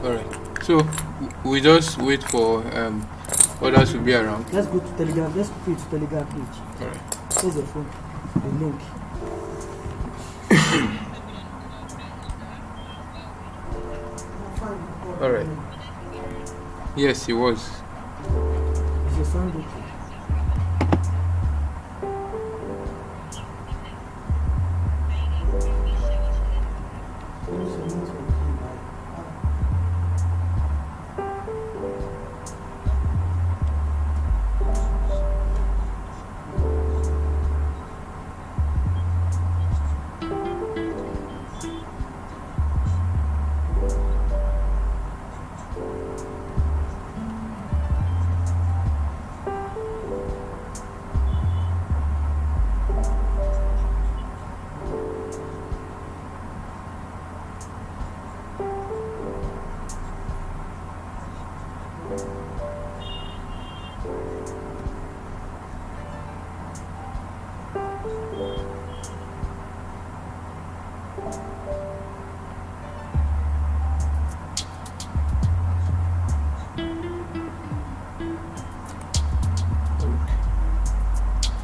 All right. So we just wait for others to be around. Let's go to Telegram. Let's copy it to Telegram page. All right. Here's the phone. The link. All right. Yes, he was. Is your sound okay?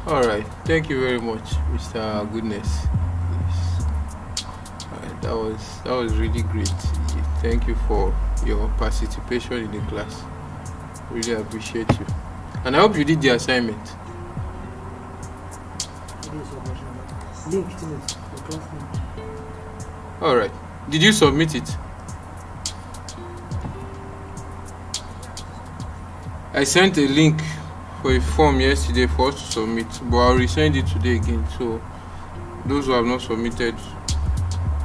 All right. Thank you very much, Mr. Goodness. Yes. All right. That was really great. Thank you for your participation in the class. Really appreciate you. And I hope you did the assignment. It is your version. Link to it. The class link. All right. Did you submit it? I sent a link for a form yesterday for us to submit, but I'll resend it today again. So those who have not submitted,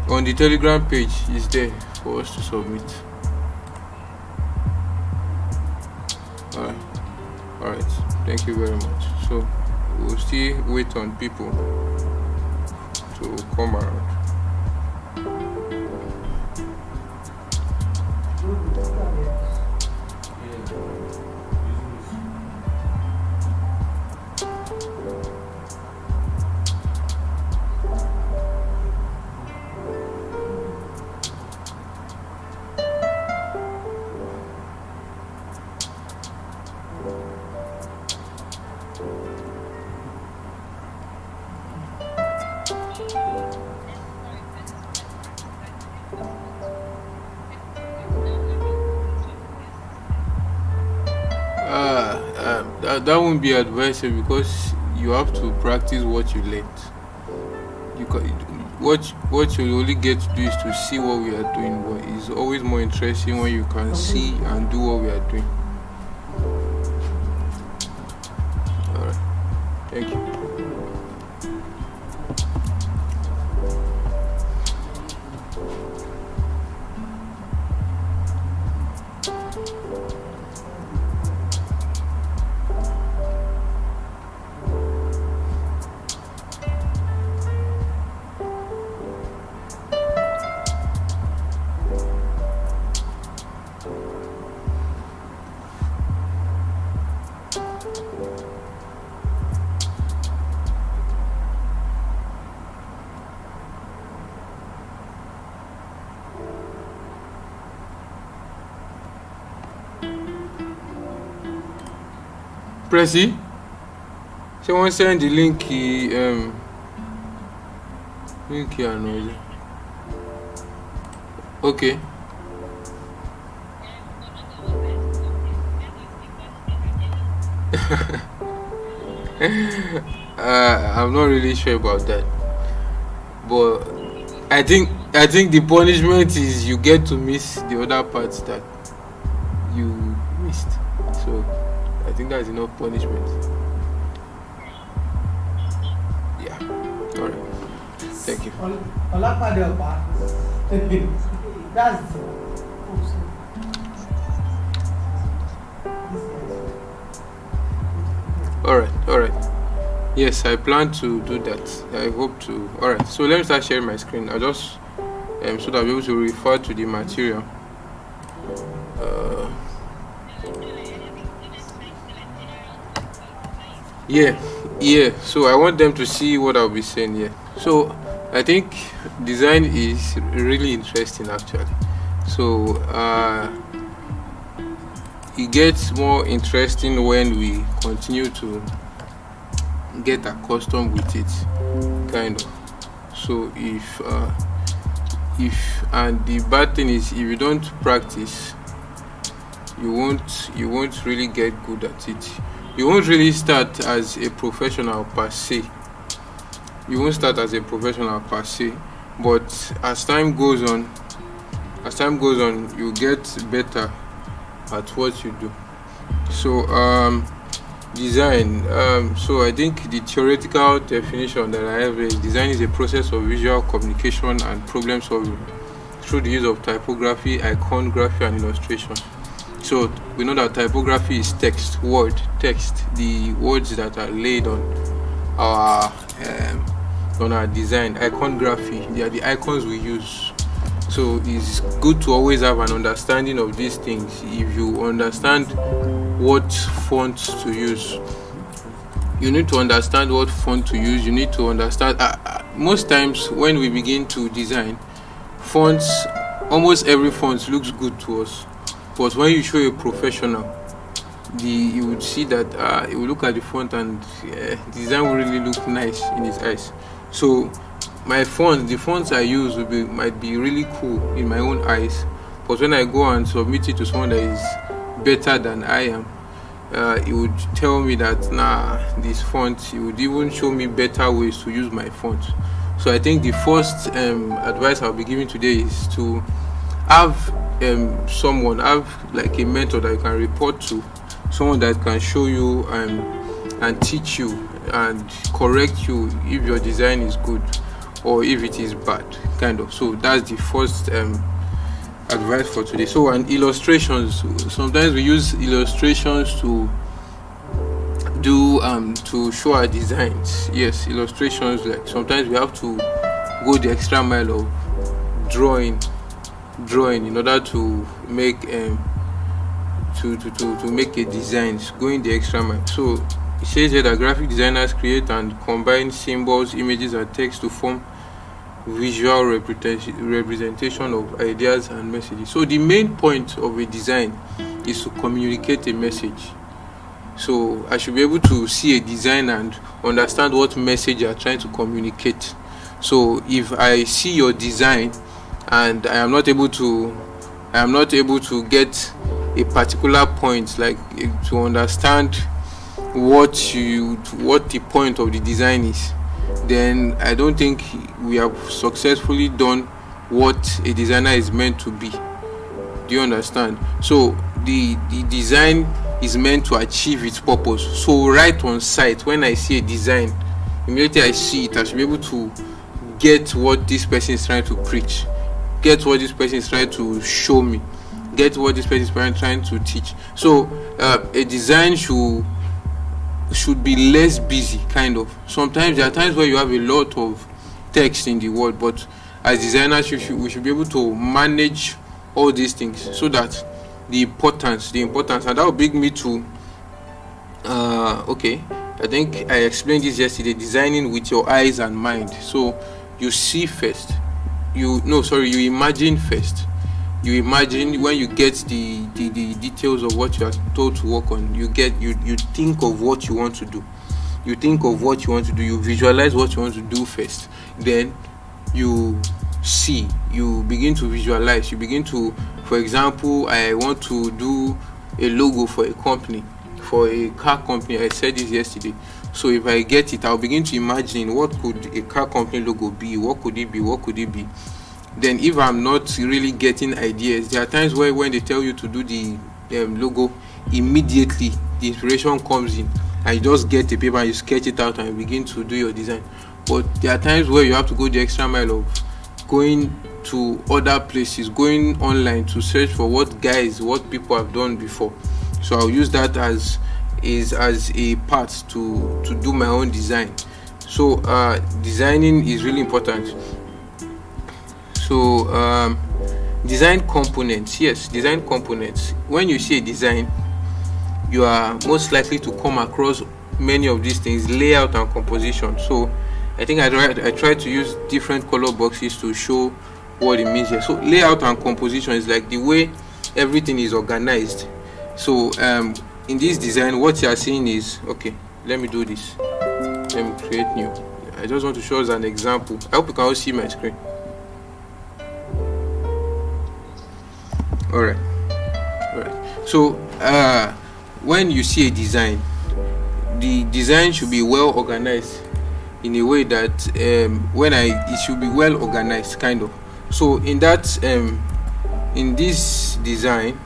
on the Telegram page is there for us to submit. All right. Thank you very much. So we'll still wait on people to come around. That won't be advisable because you have to practice what you learned. What you only get to do is to see what we are doing, but it's always more interesting when you can see and do what we are doing. All right. Thank you. Pressy, someone send the link here no. Okay. I'm not really sure about that, but I think the punishment is you get to miss the other parts that you missed. So I think that's enough punishment. Yeah. All right. Thank you. That's All right. Yes, I plan to do that. I hope to. All right. So let me start sharing my screen. I'll just so that I'll be able to refer to the material. Uh, yeah. So I want them to see what I'll be saying here. So I think design is really interesting actually. So it gets more interesting when we continue to get accustomed with it, kind of. So if and the bad thing is, if you don't practice, you won't really get good at it. You won't really start as a professional per se. You won't start as a professional per se, but as time goes on, you get better at what you do. So design. So I think the theoretical definition that I have is, design is a process of visual communication and problem solving through the use of typography, iconography, and illustration. So we know that typography is text, the words that are laid our on our design. Iconography, they are the icons we use. So it's good to always have an understanding of these things. If you understand what font to use, you need to understand what font to use. You need to understand. Most times when we begin to design fonts, almost every font looks good to us, but when you show a professional, you would see that he will look at the font and the design will really look nice in his eyes. So the fonts I use might be really cool in my own eyes, but when I go and submit it to someone that is better than I am, he would tell me that this font. He would even show me better ways to use my font. So I think the first advice I'll be giving today is to have have like a mentor that you can report to, someone that can show you and teach you and correct you if your design is good or if it is bad, kind of. So that's the first advice for today. So, and illustrations, sometimes we use illustrations to to show our designs. Yes, illustrations, like sometimes we have to go the extra mile of drawing in order to make to make a design, going the extra mile. So it says here that graphic designers create and combine symbols, images, and text to form visual representation of ideas and messages. So the main point of a design is to communicate a message. So I should be able to see a design and understand what message you are trying to communicate. So if I see your design and I am not able to get a particular point, like to understand what the point of the design is, then I don't think we have successfully done what a designer is meant to be. Do you understand? So the design is meant to achieve its purpose. So right on site, when I see a design, immediately I see it, I should be able to get what this person is trying to preach, get what this person is trying to show me, get what this person is trying to teach. So a design should be less busy, kind of. Sometimes there are times where you have a lot of text in the word, but as designers we should be able to manage all these things so that the importance, and that will bring me to okay, I think I explained this yesterday, designing with your eyes and mind. So you see first, you imagine first. You imagine. When you get the details of what you are told to work on, you think of what you want to do. You visualize what you want to do first. Then you begin to visualize. You begin to, for example, I want to do a logo for a company, for a car company. I said this yesterday. So if I get it, I'll begin to imagine, what could a car company logo be? What could it be? Then if I'm not really getting ideas, there are times where when they tell you to do the logo, immediately the inspiration comes in and you just get the paper and you sketch it out and you begin to do your design. But there are times where you have to go the extra mile of going to other places, going online to search for what people have done before. So I'll use that as a part to do my own design. So designing is really important. So design components. Yes, design components. When you see a design, you are most likely to come across many of these things: layout and composition. So I think I try to use different color boxes to show what it means here. So layout and composition is like the way everything is organized. So in this design, what you are seeing is, okay, let me do this. Let me create new. I just want to show us an example. I hope you can all see my screen. All right. So when you see a design, the design should be well organized in a way that it should be well organized, kind of. So in this design,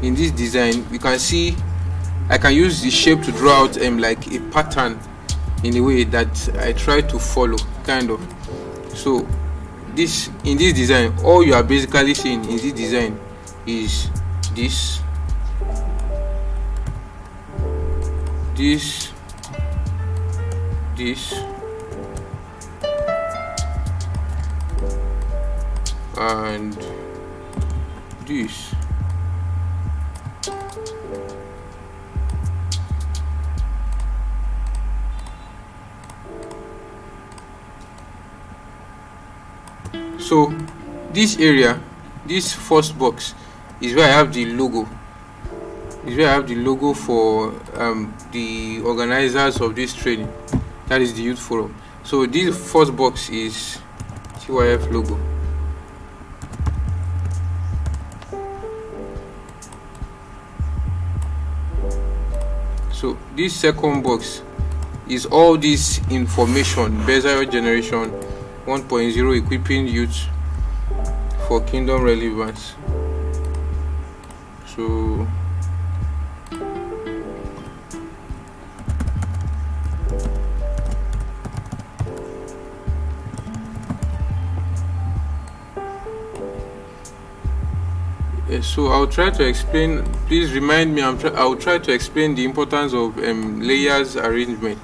we can see I can use the shape to draw out like a pattern in a way that I try to follow, kind of. So in this design, all you are basically seeing in this design is this and this. So this area, this first box, is where I have the logo. For the organizers of this training, that is the youth forum. So this first box is TYF logo. So this second box is all this information: Bezalel generation 1.0, equipping youth for kingdom relevance. So I'll try to explain. Please remind me. I'll try to explain the importance of layers arrangement.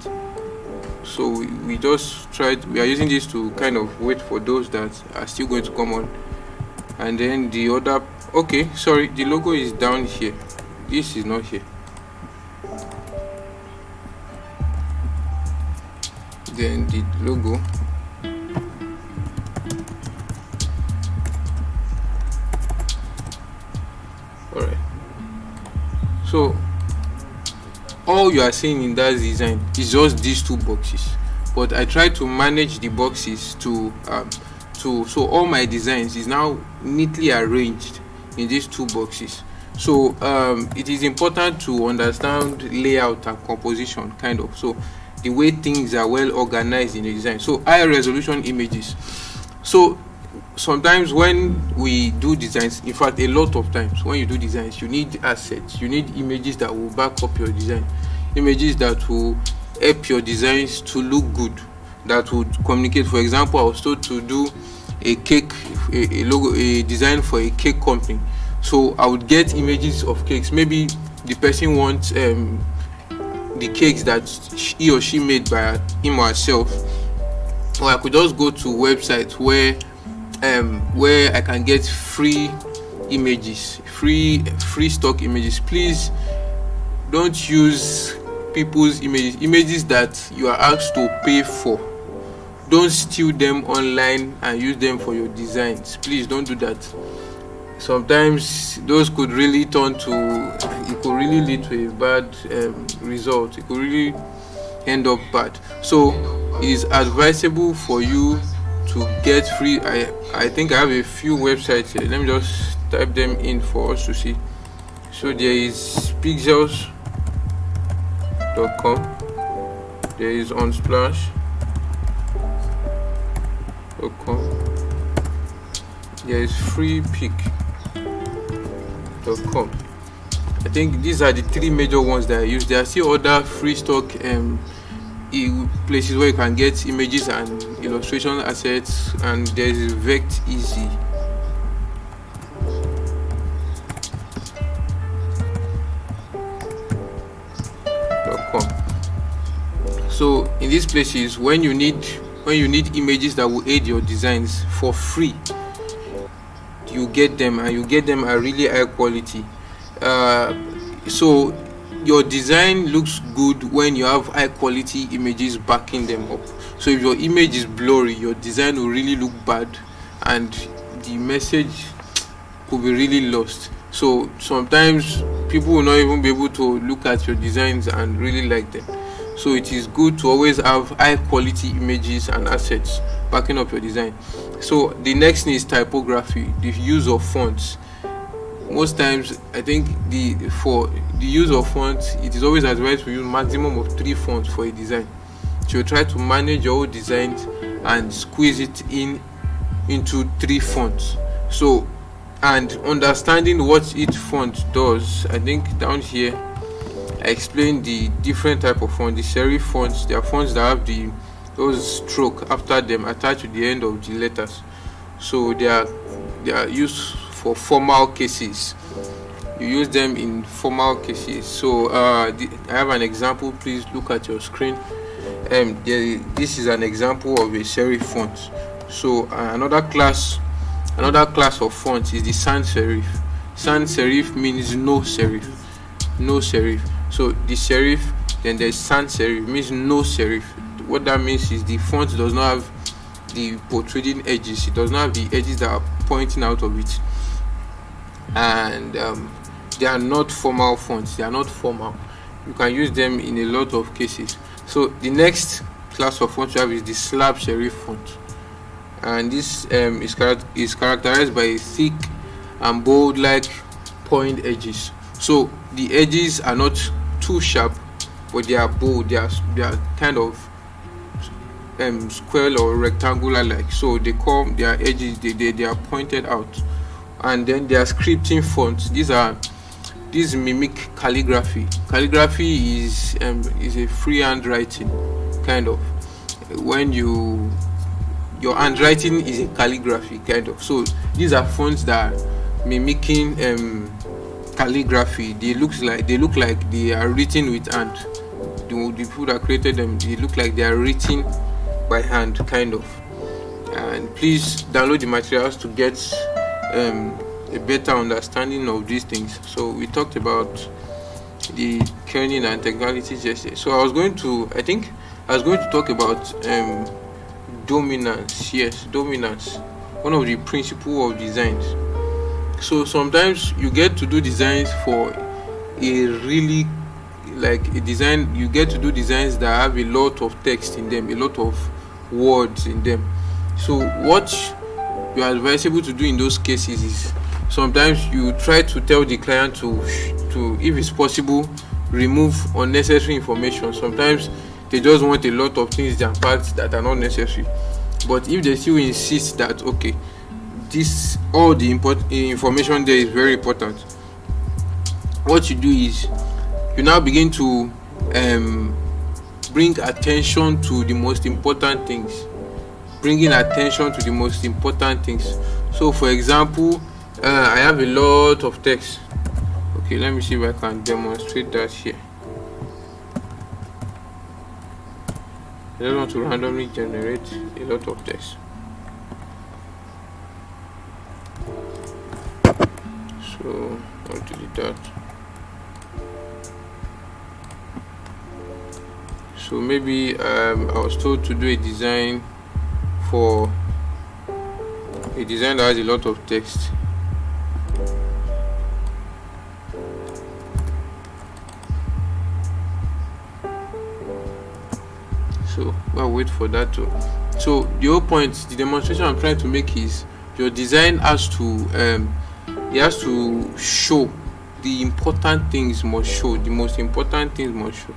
So we are using this to kind of wait for those that are still going to come on. And then the other, okay, sorry, the logo is down here. This is not here. Then the logo. Alright. So all you are seeing in that design is just these two boxes, but I try to manage the boxes so all my designs is now neatly arranged in these two boxes. So it is important to understand layout and composition, kind of. So the way things are well organized in the design. So high resolution images. So sometimes when we do designs, in fact a lot of times when you do designs, you need assets, you need images that will back up your design, images that will help your designs to look good, that would communicate. For example, I was told to do a design for a cake company, so I would get images of cakes. Maybe the person wants the cakes that he or she made by him or herself, or I could just go to websites where I can get free images, free stock images. Please don't use people's images that you are asked to pay for. Don't steal them online and use them for your designs. Please don't do that. Sometimes those could really it could really lead to a bad result. It could really end up bad. So it is advisable for you to get free. I think I have a few websites here. Let me just type them in for us to see. So there is pixels.com, there is unsplash.com, there is freepic.com. I think these are the three major ones that I use. There are still other free stock places where you can get images and illustration assets, and there is vecteasy.com. So in these places, when you need images that will aid your designs for free, you get them, and you get them at really high quality. So your design looks good when you have high quality images backing them up. So if your image is blurry, your design will really look bad and the message could be really lost. So sometimes people will not even be able to look at your designs and really like them. So it is good to always have high quality images and assets backing up your design. So the next thing is typography, the use of fonts. Most times I think for the use of fonts, it is always advised to use maximum of 3 fonts for a design. So you try to manage your whole designs and squeeze it into 3 fonts. So, and understanding what each font does, I think down here I explained the different type of font. The serif fonts, they are fonts that have those stroke after them attached to the end of the letters. So they are used for formal cases. You use them in formal cases. So I have an example. Please look at your screen. This is an example of a serif font. So another class of fonts is the sans serif. Sans serif means no serif. No serif. So the serif, then there's sans serif, means no serif. What that means is the font does not have the protruding edges. It does not have the edges that are pointing out of it. And they are not formal fonts. They are not formal. You can use them in a lot of cases. So the next class of font you have is the slab serif font, and this is characterized by a thick and bold like point edges. So the edges are not too sharp, but they are bold. They are kind of square or rectangular like. So their edges, they are pointed out. And then there are scripting fonts. These mimic calligraphy. Calligraphy is a free handwriting kind of. When your handwriting is a calligraphy kind of. So these are fonts that are mimicking calligraphy. They look like they are written with hand. The people that created them, they look like they are written by hand kind of. And please download the materials to get a better understanding of these things. So we talked about the kerning and technicalities yesterday. So I was going to talk about dominance. Yes, dominance, one of the principles of designs. So sometimes you get to do designs for a really like a design. You get to do designs that have a lot of text in them, a lot of words in them. So what you are advisable to do in those cases is sometimes you try to tell the client to if it's possible, remove unnecessary information. Sometimes they just want a lot of things and parts that are not necessary, but if they still insist that okay, all the information there is very important, what you do is you now begin to bring attention to the most important things. So for example, I have a lot of text. Okay, let me see if I can demonstrate that here. I don't want to randomly generate a lot of text. So I'll delete that. So maybe I was told to do a design that has a lot of text. So I'll wait for that too. So the whole point, the demonstration I'm trying to make is your design has to show the important things must show. The most important things must show.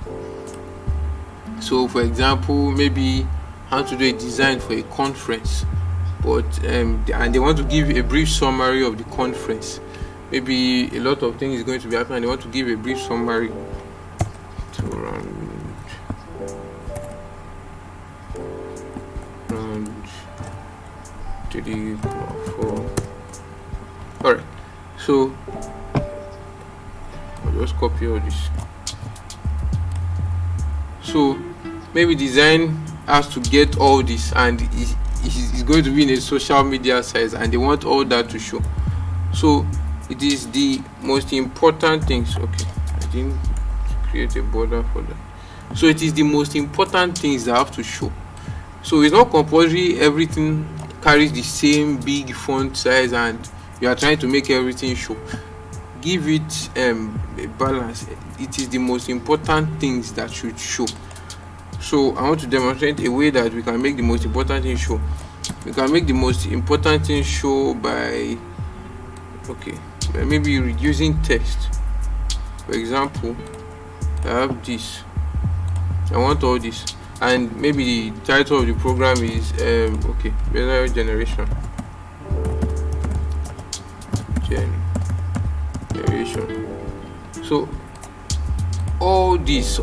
So for example, maybe how to do a design for a conference, but and they want to give a brief summary of the conference. Maybe a lot of things is going to be happening and they want to give a brief summary to round 3 4. Alright, so I'll just copy all this. So maybe design has to get all this and it's going to be in a social media size and they want all that to show. So it is the most important things. Okay, I didn't create a border for that. So it is the most important things that have to show. So it's not compulsory everything carries the same big font size and you are trying to make everything show. Give it a balance. It is the most important things that should show. So I want to demonstrate a way that we can make the most important thing show. We can make the most important thing show by maybe reducing text. For example, I have this, I want all this, and maybe the title of the program is Bezalel generation. So all this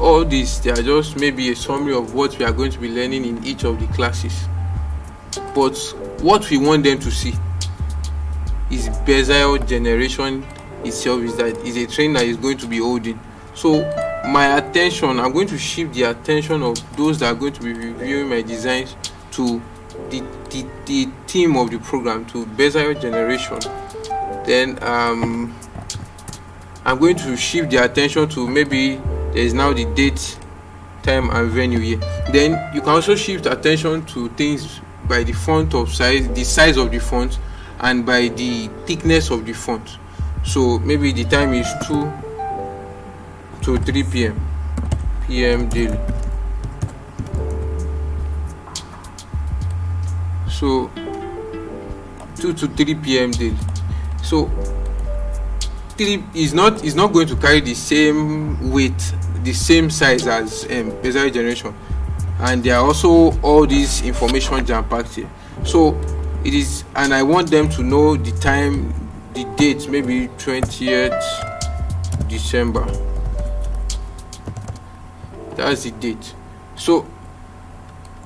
they are just maybe a summary of what we are going to be learning in each of the classes, but what we want them to see is Bezalel generation itself, is a training that is going to be holding. So my attention, I'm going to shift the attention of those that are going to be reviewing my designs to the theme of the program, to Bezalel generation. Then I'm going to shift the attention to maybe there is now the date, time and venue here. Then you can also shift attention to things by the font of size, the size of the font, and by the thickness of the font. So maybe the time is 2 to 3 p.m. daily. So 2 to 3 p.m. daily. So 3 is not going to carry the same weight, the same size as Bezalel generation, and there are also all these information jam packed here. So it is, and I want them to know the time, the date, maybe 20th December. That's the date. So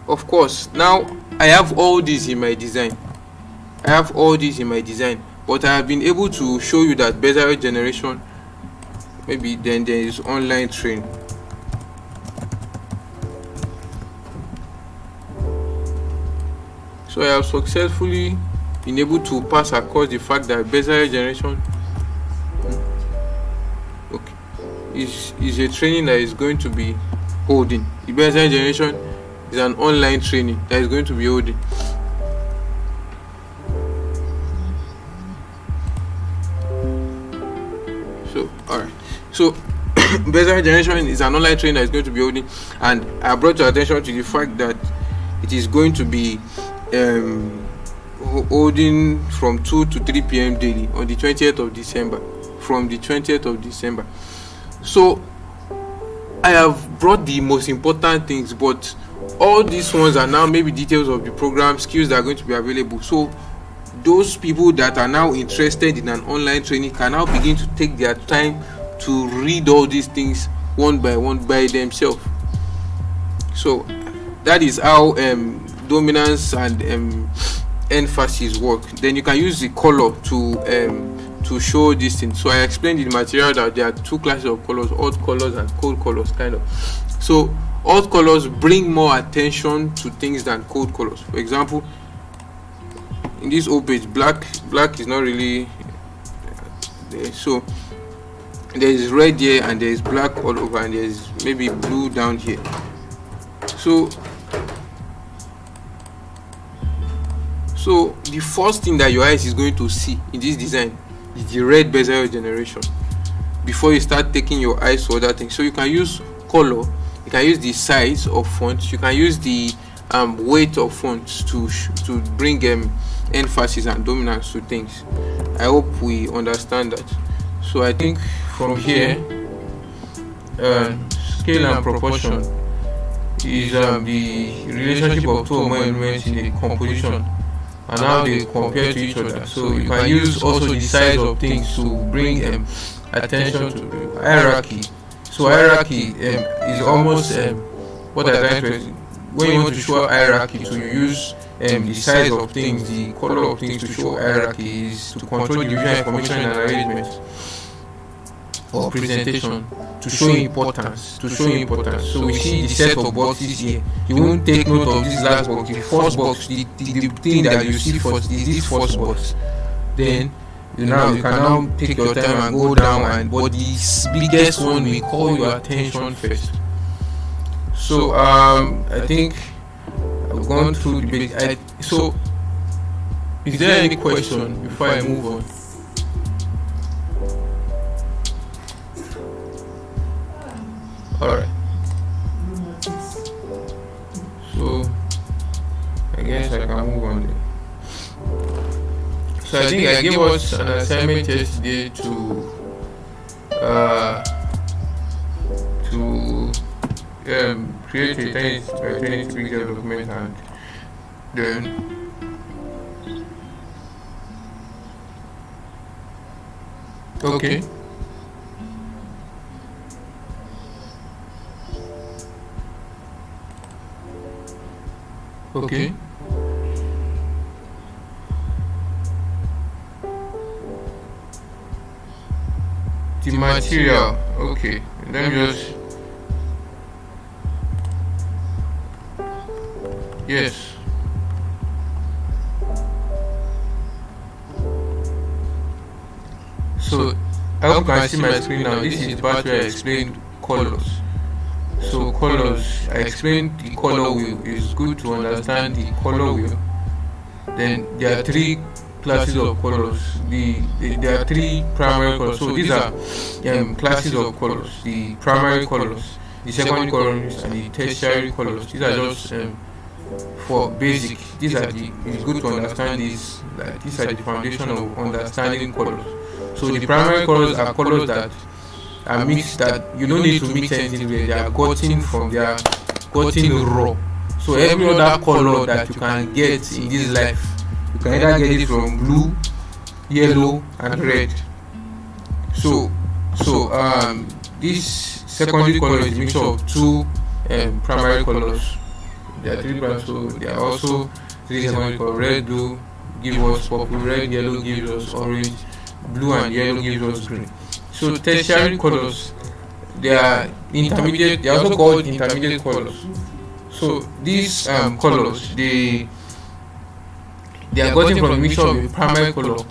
of course now I have all this in my design. But I have been able to show you that Bezalel generation, maybe then there is online training. So I have successfully been able to pass across the fact that Bezalel generation is a training that is going to be holding. The Bezalel generation is an online training that is going to be holding. So Bezalel generation is an online training that is going to be holding, and I brought your attention to the fact that it is going to be holding from 2 to 3 p.m. daily on the 20th of December. From the 20th of December. So I have brought the most important things, but all these ones are now maybe details of the program, skills that are going to be available. So those people that are now interested in an online training can now begin to take their time to read all these things one by one by themselves. So that is how dominance and emphasis work. Then you can use the color to show this thing. So I explained in the material that there are two classes of colors, hot colors and cold colors, kind of. So hot colors bring more attention to things than cold colors. For example, in this whole page, black is not really there. So there is red here and there is black all over, and there is maybe blue down here. So the first thing that your eyes is going to see in this design is the red Bezalel generation before you start taking your eyes to other things. So you can use color, you can use the size of fonts, you can use the weight of fonts to bring emphasis and dominance to things. I hope we understand that. So I think from here, scale and proportion is the relationship of two or more elements in a composition and how they compare to each other. So you can use also the size of things to bring attention to hierarchy. So hierarchy is almost what I try to, when you want to show hierarchy, so you use the size of things, the color of things to show hierarchy, is to control the visual information and arrangement or presentation, to show importance. So we see the set of boxes here. You won't take note of this last box. The first box, the thing that you see first is this first box. Then you can now take your time and go down, but the biggest one will call your attention first. So I think I've gone through the basic. So Is there any question before I move on? Alright. So I guess I can move on then. So I think I gave us an assignment yesterday to create a 10 by 10 pixel document, and then okay. Okay. The material. Okay. Let me just. Yes. So I hope you can see my screen now. This is the part where I explained colors. So colors, I explained the color wheel. It's good to understand the color wheel. Then there are three classes of colors. There are three primary colors. So these are classes of colors. The primary colors, the secondary colors, and the tertiary colors. These are just for basic. These are the. It's good to understand these. Like these are the foundation of understanding colors. So the primary colors are colors that are mixed, that you don't need to mix anything with. They are gotten raw. So every other color that you can get in this life, you can either get it from blue, yellow, and red. So this secondary color is a mixture of two primary colors. There are three primary, so there are also three secondary colors. Red, blue gives us purple, red, yellow gives us orange, blue and yellow gives us green. So tertiary colors, they are intermediate. They are also called intermediate colors. So these colors, they are gotten from a mixture of the primary color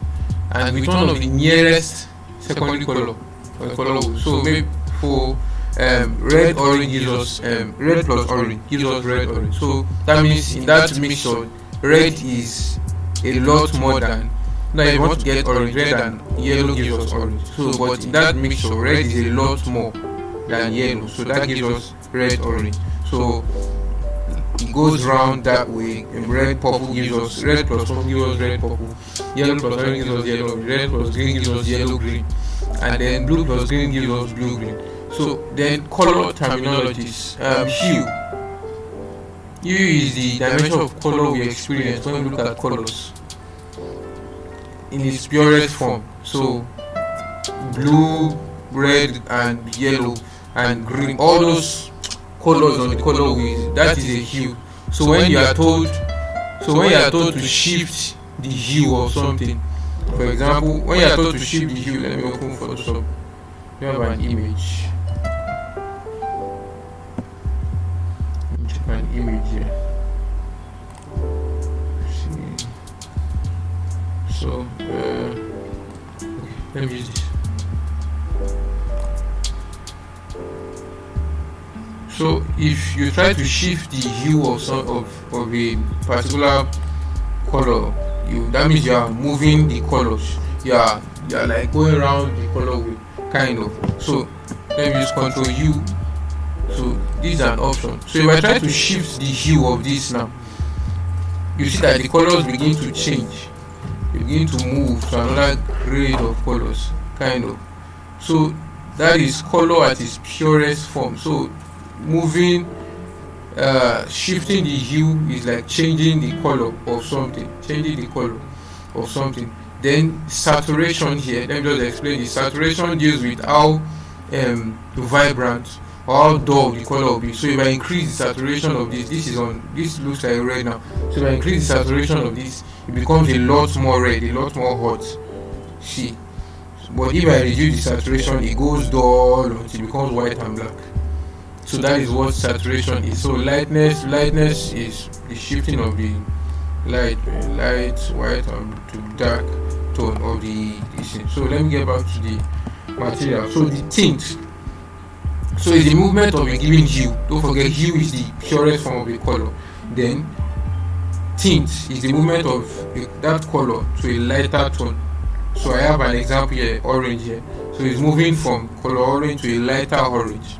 and with one of the nearest secondary color or color. So maybe for red orange gives us red plus orange gives us red orange. So that means in that mixture, red is a lot more than. Now if you want to get orange, red and yellow gives us orange. So but in that mixture, red is a lot more than yellow. So that gives us red orange. So it goes round that way. Red purple gives us red plus purple gives us red purple. Yellow plus orange gives us yellow. Red plus green gives us yellow green. And then blue plus green gives us blue green. So then color terminologies. Hue. Hue is the dimension of color we experience when we look at colors in its purest form. So blue, red and yellow and green, all those colors on the color wheel, that is a hue. So when you are told to shift the hue of something, for example, when you are told to shift the hue, let me open Photoshop. You have an image. Let me check an image here. So let me use this. So if you try to shift the hue of a particular color, that means you are moving the colors. You are like going around the color wheel, kind of. So let me use Ctrl U. So this is an option. So if I try to shift the hue of this now, you see that the colors begin to change. You begin to move to another grade of colors, kind of. So that is color at its purest form. So moving, shifting the hue is like changing the color of something. Then saturation here, let me just explain. The saturation deals with how vibrant or how dull the color will be. So if I increase the saturation of this looks like red now. So if I increase the saturation of this, it becomes a lot more red, a lot more hot. See, but if I reduce the saturation, it goes dull until it becomes white and black. So that is what saturation is. So lightness is the shifting of the light, white to dark tone of the thing. So let me get back to the material. So the tint, so it's the movement of a given hue. Don't forget, hue is the purest form of a color. Then tint is the movement of that color to a lighter tone. So I have an example here, orange here. So it's moving from color orange to a lighter orange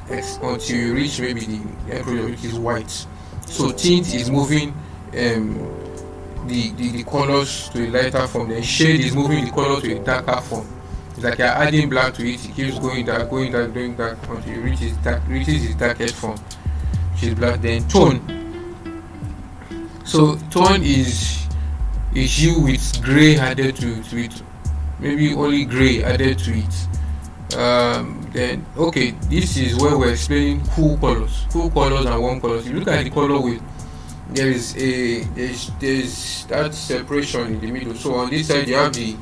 until you reach maybe the temperature which is white. So tint is moving the colors to a lighter form. Then shade is moving the color to a darker form. It's like you're adding black to it. It keeps going dark, going dark, going dark until it reaches its darkest form, which is black. Then tone. So tone is hue with gray added to it, maybe only gray added to it. Then okay, this is where we're explaining cool colors and warm colors. If you look at the color wheel, there's that separation in the middle. So on this side you have the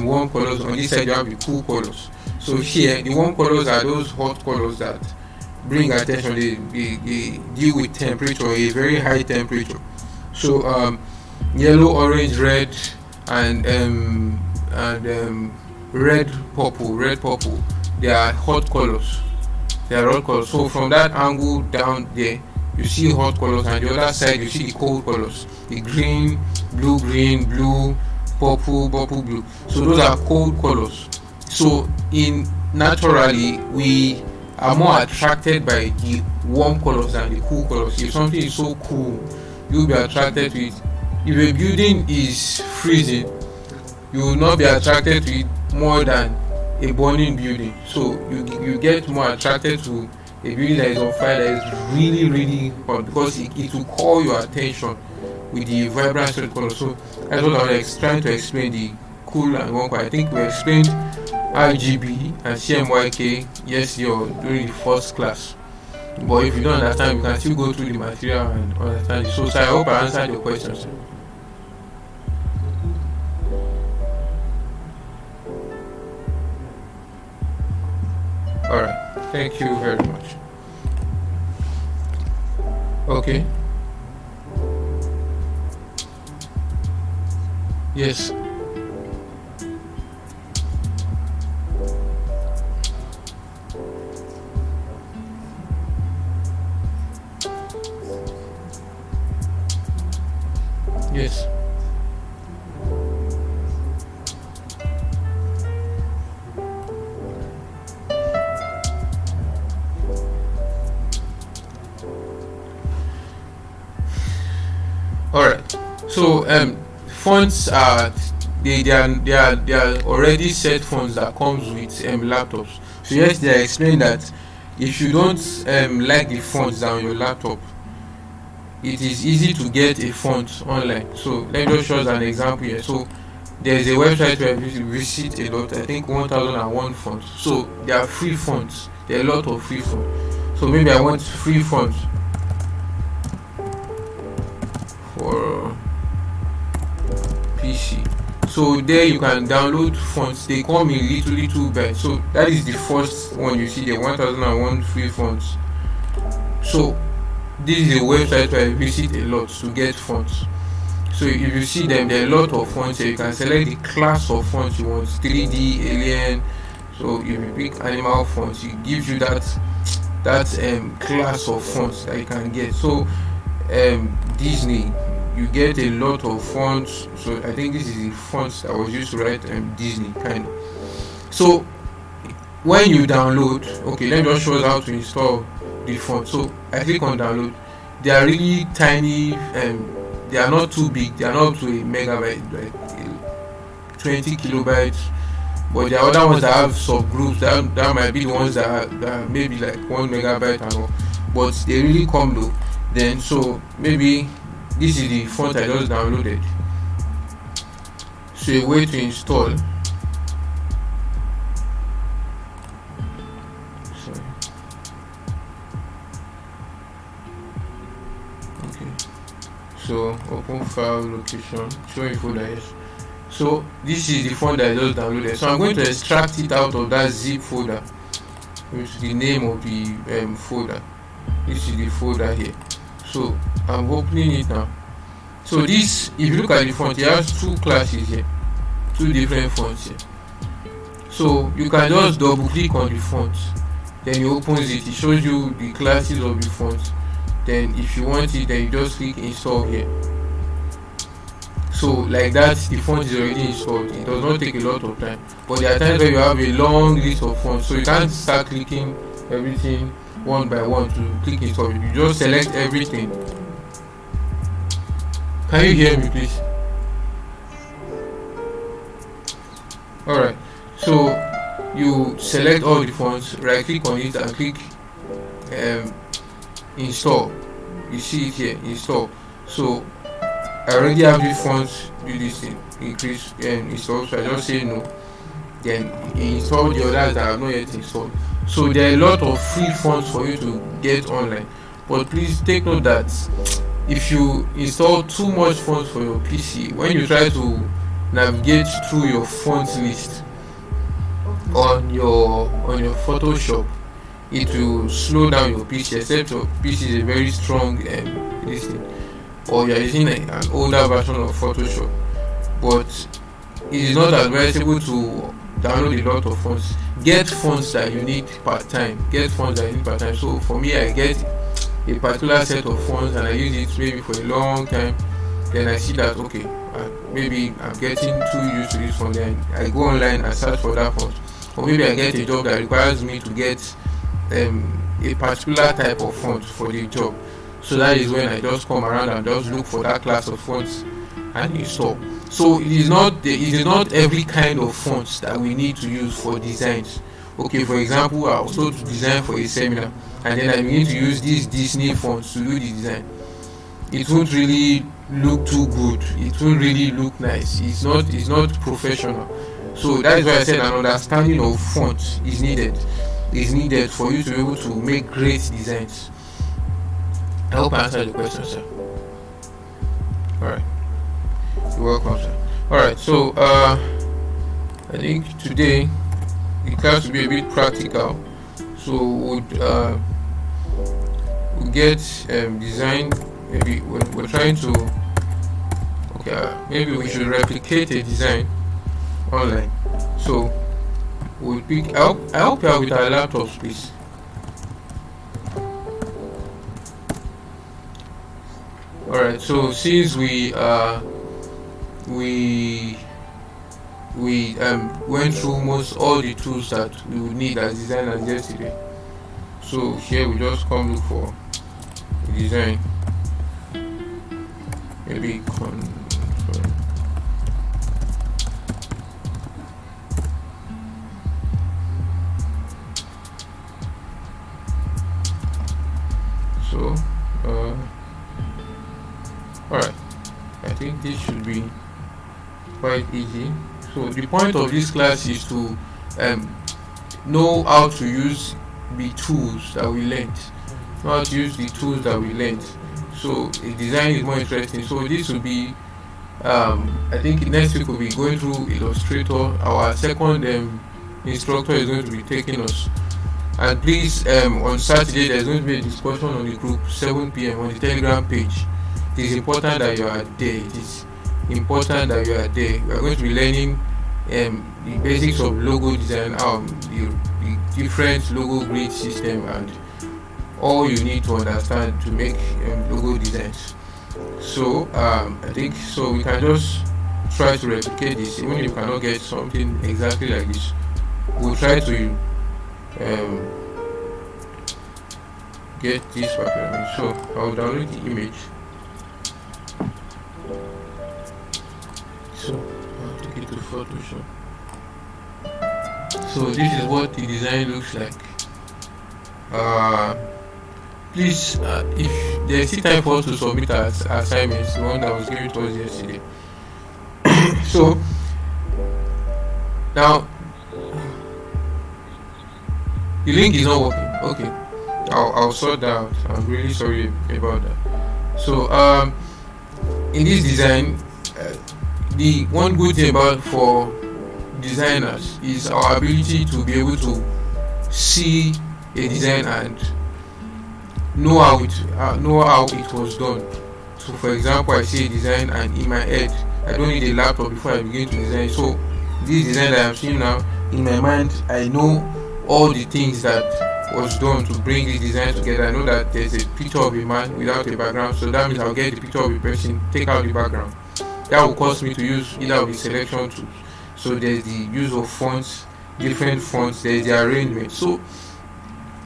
warm colors, on this side you have the cool colors. So here the warm colors are those hot colors that bring attention. They deal with temperature, a very high temperature. So yellow, orange, red, and red purple, they are hot colors. So from that angle down there you see hot colors, and the other side you see the cold colors, the green, blue, purple, blue. So those are cold colors. So naturally we are more attracted by the warm colors than the cool colors. If something is so cool, you'll be attracted to it. If a building is freezing, you will not be attracted to it more than a burning building. So you get more attracted to a building that is on fire, that is really hot, because it will call your attention with the vibrant red color. So that's what I was trying to explain, the cool and warm color. I think we explained RGB and CMYK during the first class. But if you don't understand, you can still go through the material and understand it. So I hope I answered your questions. Alright, thank you very much. Okay. Yes. Yes. All right. So fonts are they are already set fonts that comes with laptops. So yes, they explain that if you don't like the fonts on your laptop, it is easy to get a font online. So let me just show us an example here. So there's a website where you visit a lot, I think 1001 fonts. So there are free fonts. There are a lot of free fonts. So maybe I want free fonts for PC. So there you can download fonts. They come in little bytes. So that is the first one you see, the 1001 free fonts. So this is a website where I visit a lot to get fonts. So if you see them, there are a lot of fonts here. You can select the class of fonts you want, 3D, alien. So if you pick animal fonts, it gives you that class of fonts that you can get. So Disney, you get a lot of fonts. So I think this is the fonts that was used to write Disney kind of. So when you download, okay, let me just show us how to install the font. So I click on download. They are really tiny, they are not too big, they are not to a megabyte, like 20 kilobytes, but there are other ones that have subgroups that might be the ones that are maybe like 1 megabyte and all, but they really come low. Then so maybe this is the font I just downloaded. So a way to install, so open file, location, show in folder. Yes. So this is the font that I just downloaded. So I'm going to extract it out of that zip folder, which is the name of the folder. This is the folder here. So I'm opening it now. So this, if you look at the font, it has two classes here, two different fonts here. So you can just double click on the font, then it opens it. It shows you the classes of the font. Then if you want it, then you just click install here. So like that, the font is already installed. It does not take a lot of time. But there are times where you have a long list of fonts, so you can't start clicking everything one by one to click install. You just select everything. Can you hear me, please? Alright, so you select all the fonts, right click on it and click install. You see it here, install. So I already have the fonts, do this thing, increase and install, so I just say no. Then install the others that I have not yet installed. So there are a lot of free fonts for you to get online, but please take note that if you install too much fonts for your PC, when you try to navigate through your font list on your Photoshop, it will slow down your PC, except your PC is a very strong this thing, or you are using an older version of Photoshop. But it is not advisable to download a lot of fonts. Get fonts that you need part time. So for me, I get a particular set of fonts and I use it maybe for a long time. Then I see that okay, maybe I'm getting too used to this font. Then I go online and search for that font. Or maybe I get a job that requires me to get a particular type of font for the job. So that is when I just come around and just look for that class of fonts and install. So it is not every kind of fonts that we need to use for designs. Okay, for example, I was told to design for a seminar, and then I begin to use these Disney fonts to do the design. It won't really look too good. It won't really look nice. It's not professional. So that is why I said an understanding of font is needed. Is needed for you to be able to make great designs. I hope I answered the question, sir. Alright. You're welcome, sir. Alright, so I think today the class will be a bit practical. So we'll get design. Maybe we're trying to maybe we should replicate a design online. So we'll pick. I hope you are with our laptops, please. Alright, so since we went through most all the tools that we would need as designers yesterday, so here we just come look for a design. Maybe so alright, I think this should be quite easy. So the point of this class is to know how to use the tools that we learned. So the design is more interesting. So this will be I think next week we'll be going through Illustrator. Our second instructor is going to be taking us. And please, on Saturday there's going to be a discussion on the group 7 p.m. on the Telegram page. It is important that you are there. We are going to be learning the basics of logo design, the different logo grid system, and all you need to understand to make logo designs. So I think so we can just try to replicate this. Even if you cannot get something exactly like this, we'll try to get this background. So I'll download the image. So I'll take it to Photoshop. So this is what the design looks like. Please, if there's still time for us to submit our assignments, the one that was given to us yesterday. So now the link is not working. Okay, I'll sort that out. I'm really sorry about that. So in this design, the one good thing about for designers is our ability to be able to see a design and know how it was done. So for example, I see a design and in my head I don't need a laptop before I begin to design. So this design that I'm seeing now, in my mind I know all the things that was done to bring this design together. I know that there's a picture of a man without a background, so that means I'll get the picture of a person, take out the background, that will cause me to use either of the selection tools. So there's the use of fonts, different fonts, there's the arrangement. So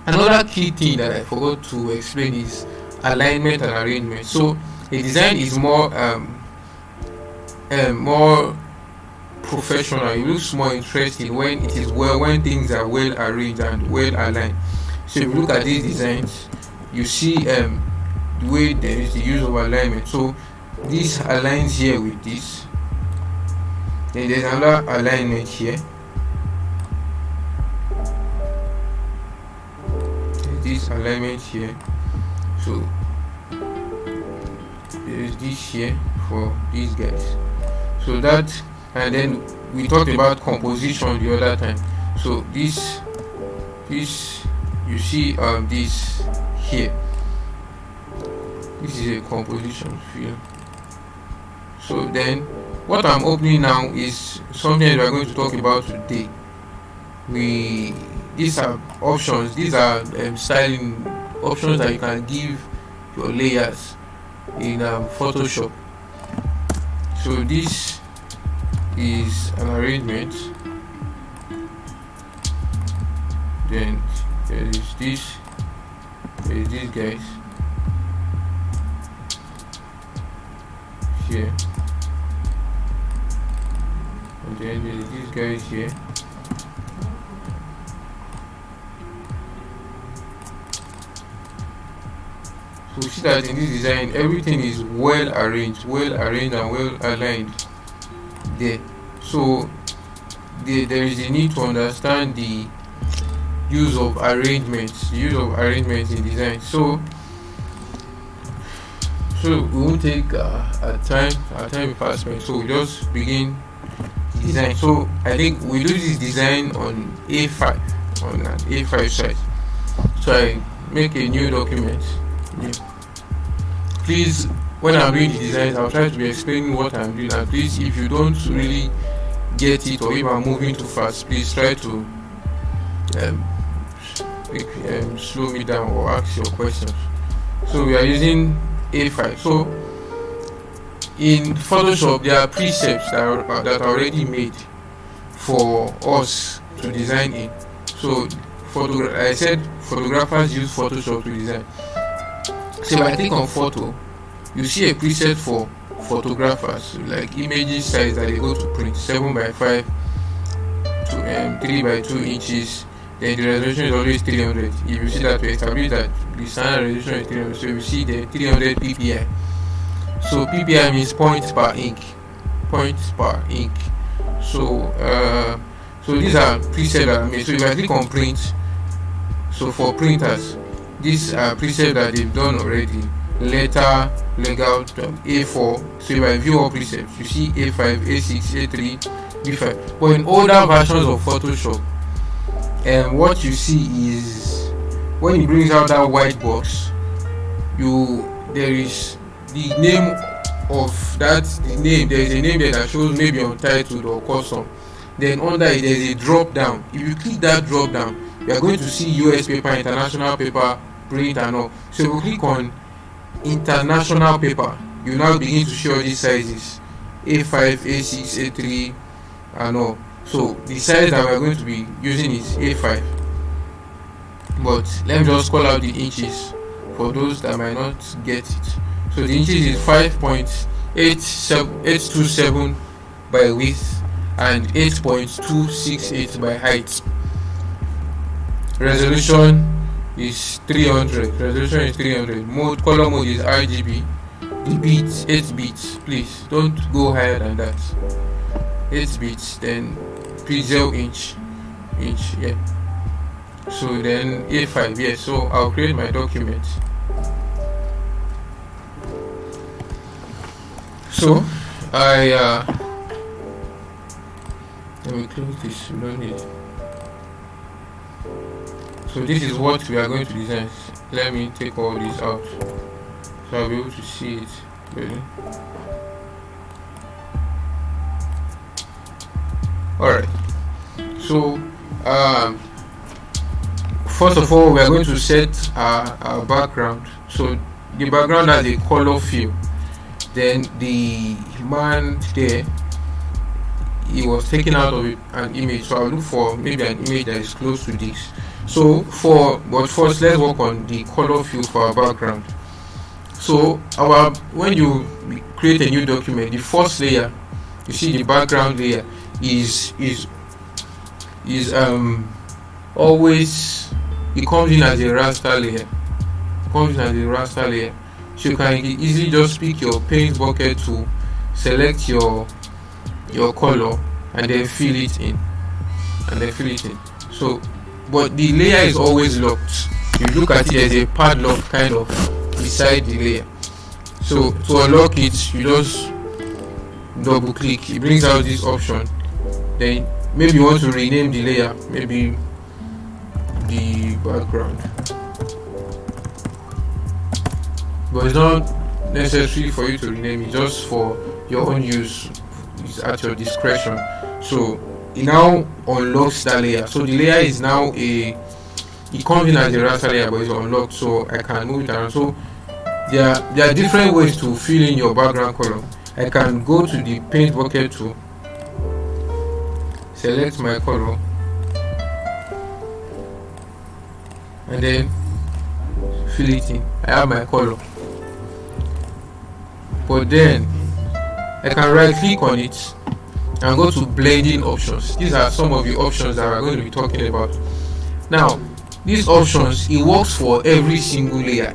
another key thing that I forgot to explain is alignment and arrangement. So a design is more professional. It looks more interesting when it is when things are well arranged and well aligned. So if you look at these designs, you see the way there is the use of alignment. So this aligns here with this, then there's another alignment here, there's this alignment here, so there's this here for these guys. So that, and then we talked about composition the other time. So this you see this here, this is a composition field. So then what I'm opening now is something we are going to talk about today. These are options, these are styling options that you can give your layers in Photoshop. So this is an arrangement, then there is this guys here, and then there is these guys here. So you see that in this design everything is well arranged and well aligned there. So there is a need to understand the use of arrangements in design. So we won't take our time investment, so we just begin design. So I think we do this design on A5, on an A5 size. So I make a new document. Yeah. Please, when I'm doing the designs, I'll try to be explaining what I'm doing, and please, if you don't really get it or if I'm moving too fast, please try to slow me down or ask your questions. So we are using A5. So in Photoshop there are presets that are already made for us to design in. So I said photographers use Photoshop to design. So if I click on photo, you see a preset for photographers, like images size that they go to print, 7x5 to 3x2 inches. Then the resolution is always 300. If you see that, we establish that the standard resolution is 300. So you see the 300 ppi. So ppi means points per ink. So these are presets that are made. So if I click on print, so for printers, these are presets that they've done already. Letter, layout, A4. So if I view all presets, you see A5, A6, A3, B5. But in older versions of Photoshop, what you see is when it brings out that white box, there is the name of that there is a name there that shows maybe untitled or custom. Then under it there is a drop down. If you click that drop down, you are going to see US paper, international paper, print and all. So if you click on international paper, you now begin to show these sizes, A5, A6, A3 and all. So the size that we are going to be using is A5, but let me just call out the inches for those that might not get it. So the inches is 5.827 by width and 8.268 by height. Resolution is 300. Color mode is RGB. The bits 8 bits. Please don't go higher than that. 8 bits. Then pixel inch. Yeah. So then A5. Yes. So I'll create my document. So let me close this. We don't need it. So this is what we are going to design. Let me take all this out so I'll be able to see it better. Alright, so first of all we are going to set our background. So the background has a color fill. then the man there, he was taken out of an image, so I'll look for maybe an image that is close to this. So but first let's work on the color field for our background. So when you create a new document, the first layer, you see the background layer is always, it comes in as a raster layer. So you can easily just pick your paint bucket to select your color and then fill it in. So but the layer is always locked. You look at it, there's a padlock kind of beside the layer. So to unlock it, you just double click, it brings out this option. Then maybe you want to rename the layer, maybe the background, but it's not necessary for you to rename it, just for your own use. It's at your discretion. So it now unlocks that layer. So the layer is now it comes in as a raster layer, but it's unlocked, so I can move it around. So there are different ways to fill in your background color. I can go to the paint bucket tool, select my color, and then fill it in. I have my color, but then I can right click on it and go to blending options. These are some of the options that we're going to be talking about. Now these options, it works for every single layer,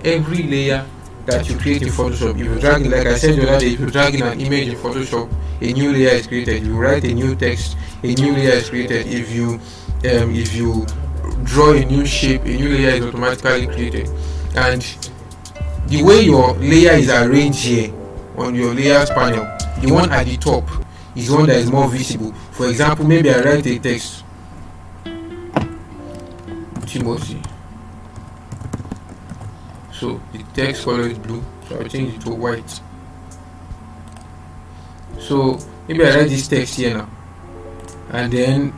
that you create in Photoshop. If you drag, like I said the other day, if you drag in an image in Photoshop, a new layer is created. If you write a new text, a new layer is created. If you draw a new shape, a new layer is automatically created. And the way your layer is arranged here on your layers panel, the one at the top is the one that is more visible. For example, maybe I write a text, Timothy. So the text color is blue, so I change it to white. So maybe I write this text here now, and then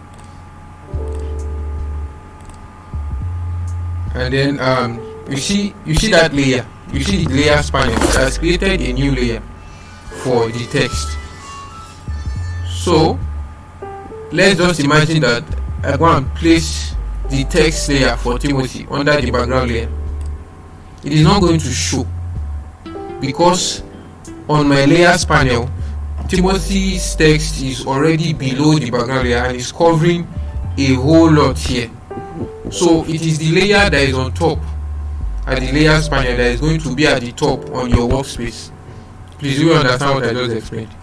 you see that layer, you see the layers panel has created a new layer for the text. So let's just imagine that I go and place the text layer for Timothy under the background layer. It is not going to show because on my layers panel, Timothy's text is already below the background layer and is covering a whole lot here. So it is the layer that is on top at the layers panel that is going to be at the top on your workspace. Please, do you understand what I just explained?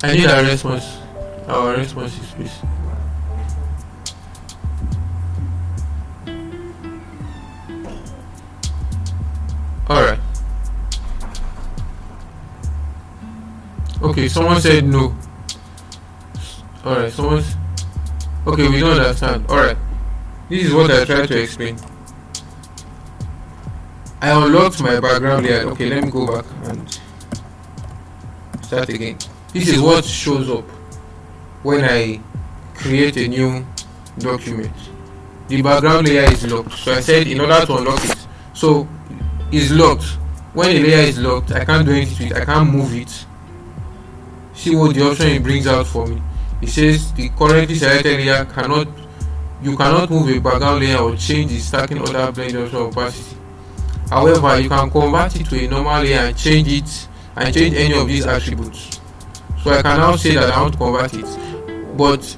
I need a response. Our responses, please. Alright. Okay, someone said no. Alright, okay, we don't understand. Alright. This is what I tried to explain. I unlocked my background layer. Okay, let me go back and start again. This is what shows up when I create a new document. The background layer is locked. So I said in order to unlock it, so it's locked. When a layer is locked, I can't do anything to it. I can't move it. See what the option it brings out for me. It says the currently selected layer you cannot move a background layer or change the stacking order, blend option, opacity. However, you can convert it to a normal layer and change it and change any of these attributes. So I can now say that I want to convert it, but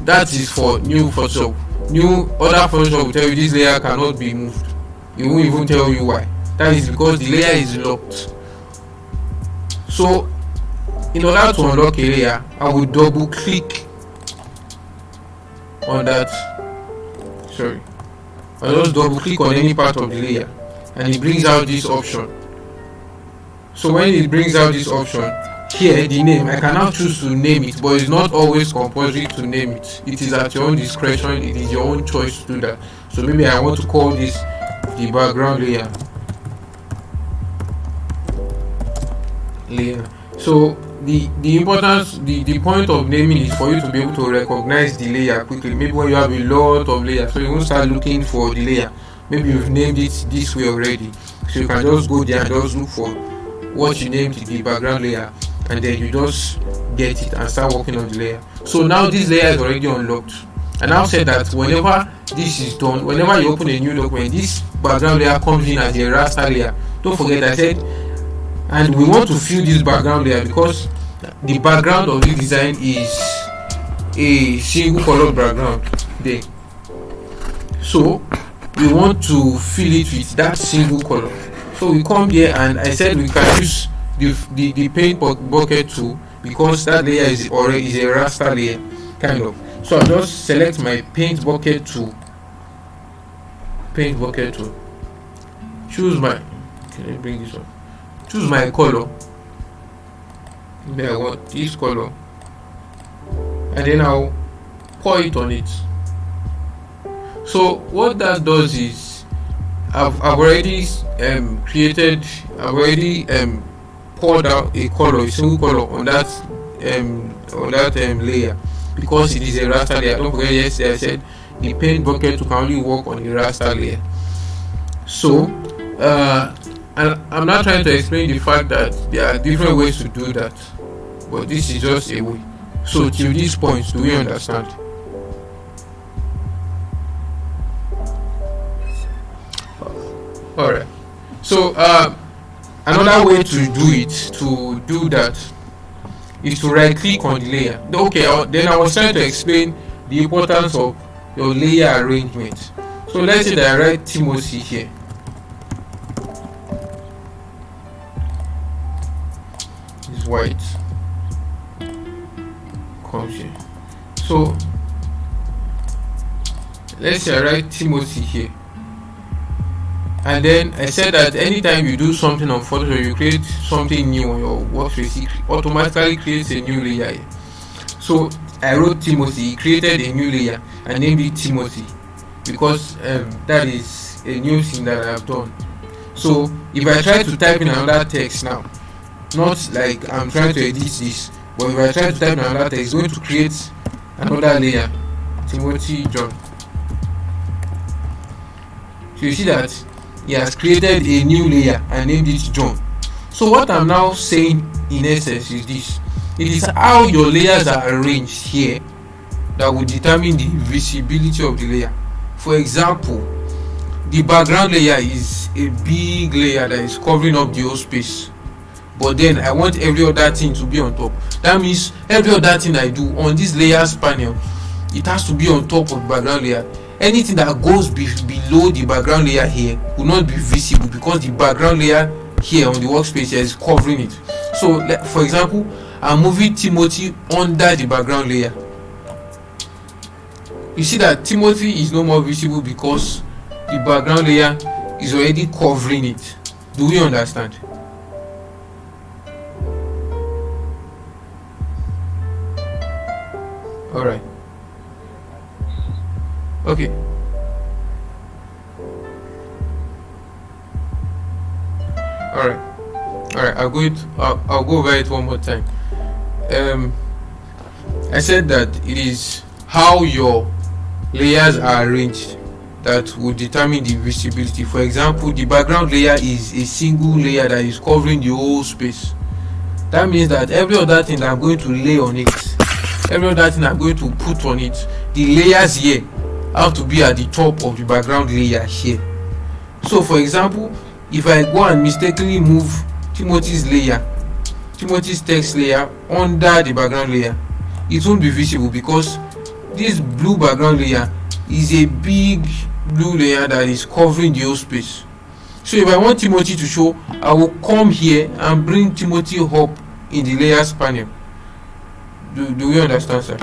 that is for new Photoshop. New other Photoshop will tell you this layer cannot be moved. It won't even tell you why. That is because the layer is locked. So in order to unlock a layer, I will double click on that. I'll just double click on any part of the layer and it brings out this option. So when it brings out this option, here the name, I can now choose to name it, but it's not always compulsory to name it. It is at your own discretion. It is your own choice to do that. So maybe I want to call this the background layer. So the importance, the point of naming is for you to be able to recognize the layer quickly. Maybe when you have a lot of layers, so you won't start looking for the layer. Maybe you've named it this way already, so you can just go there and just look for what you named the background layer, and then you just get it and start working on the layer. So now this layer is already unlocked. And I've said that whenever this is done, whenever you open a new document, this background layer comes in as a raster layer. Don't forget I said, and we want to fill this background layer because the background of the design is a single color background there. So we want to fill it with that single color. So we come here and I said we can use the paint bucket tool because that layer is already a raster layer kind of. So I'll just select my paint bucket tool. Choose my, can I bring this up? Choose my color. Maybe I want this color, and then I'll pour it on it. So what that does is I've already poured out a color, a single color on that layer because it is a raster layer. Don't forget, yesterday I said the paint bucket can only work on a raster layer. So and I'm not trying to explain the fact that there are different ways to do that, but this is just a way. So till this point, do we understand? Alright. So another way to do that is to right click on the layer. Okay, then I was trying to explain the importance of your layer arrangement. So let's say that I write Timothy here. It's white. Comes here. So let's say I write Timothy here. And then I said that anytime you do something on Photoshop, you create something new on your workspace, it automatically creates a new layer here. So I wrote Timothy, created a new layer and named it Timothy because that is a new thing that I have done. So if I try to type in another text now, not like I'm trying to edit this, but if I try to type in another text, it's going to create another layer, Timothy John. So you see that he has created a new layer and named it John. So what I'm now saying in essence is this: it is how your layers are arranged here that will determine the visibility of the layer. For example, the background layer is a big layer that is covering up the whole space, but then I want every other thing to be on top. That means every other thing I do on this layers panel, it has to be on top of the background layer. Anything that goes below the background layer here will not be visible because the background layer here on the workspace here is covering it. So for example, I'm moving Timothy under the background layer. You see that Timothy is no more visible because the background layer is already covering it. Do we understand? All right. Okay. All right. I'll go over it one more time. I said that it is how your layers are arranged that will determine the visibility. For example, the background layer is a single layer that is covering the whole space. That means that every other thing that I'm going to lay on it, every other thing I'm going to put on it, the layers here have to be at the top of the background layer here. So for example, if I go and mistakenly move Timothy's text layer under the background layer, it won't be visible because this blue background layer is a big blue layer that is covering the whole space. So if I want Timothy to show, I will come here and bring Timothy up in the layers panel. Do we understand, sir?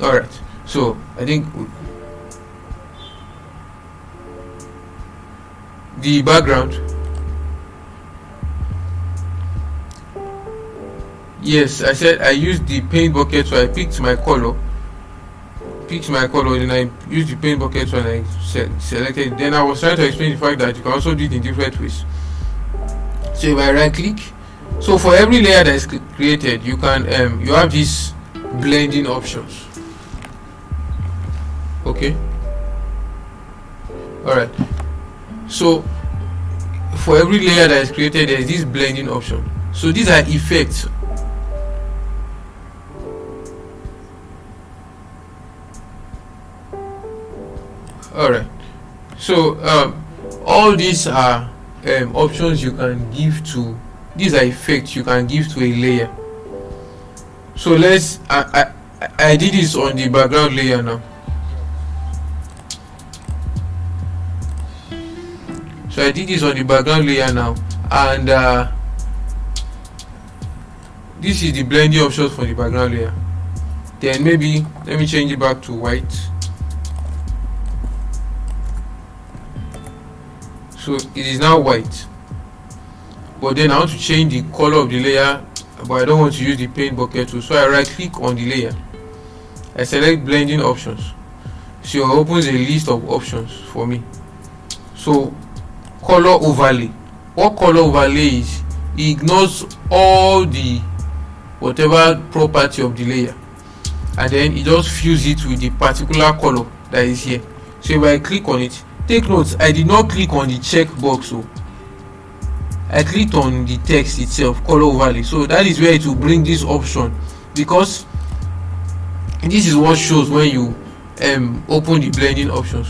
All right. So I think the background, yes, I said I used the paint bucket, so I picked my color, then I used the paint bucket, so I selected. Then I was trying to explain the fact that you can also do it in different ways. So if I right click So for every layer that is created, you can you have these blending options. Okay, all right. So for every layer that is created, there is this blending option. So these are effects. All right. So all these are options you can give to. These are effects you can give to a layer. So let's I did this on the background layer now. So I did this on the background layer now, and this is the blending options for the background layer. Then maybe let me change it back to white. So it is now white, but then I want to change the color of the layer, but I don't want to use the paint bucket tool. So I right click on the layer, I select blending options. So it opens a list of options for me. So color overlay. What color overlay is, it ignores all the whatever property of the layer, and then it just fills it with the particular color that is here. So if I click on it, take note, I did not click on the check box, so I clicked on the text itself, color overlay. So that is where it will bring this option, because this is what shows when you open the blending options.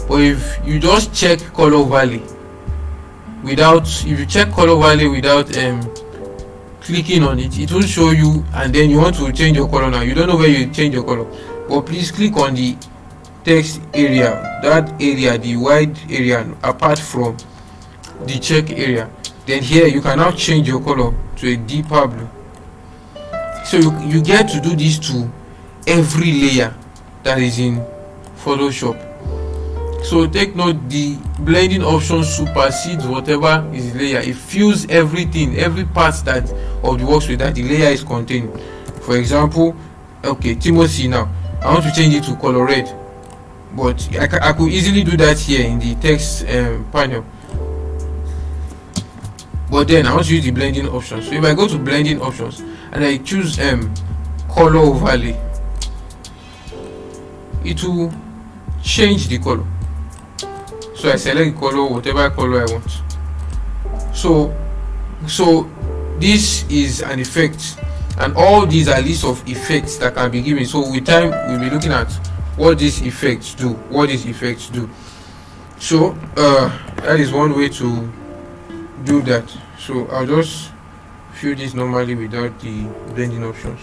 But if you just check color overlay without, if you check color overlay without clicking on it, it will show you, and then you want to change your color now, you don't know where you change your color. But please click on the text area, that area, the wide area apart from the check area. Then here you can now change your color to a deeper blue. So you get to do this to every layer that is in Photoshop. So take note, the blending option supersedes whatever is layer. It fills everything, every part that of the workspace that the layer is containing. For example, okay, Timothy, now I want to change it to color red, but I could easily do that here in the text panel. But then I want to use the blending options. So if I go to blending options and I choose color overlay, it will change the color. So I select color, whatever color I want. So this is an effect, and all these are lists of effects that can be given. So with time we'll be looking at what these effects do. So that is one way to do that. So I'll just fill this normally without the blending options.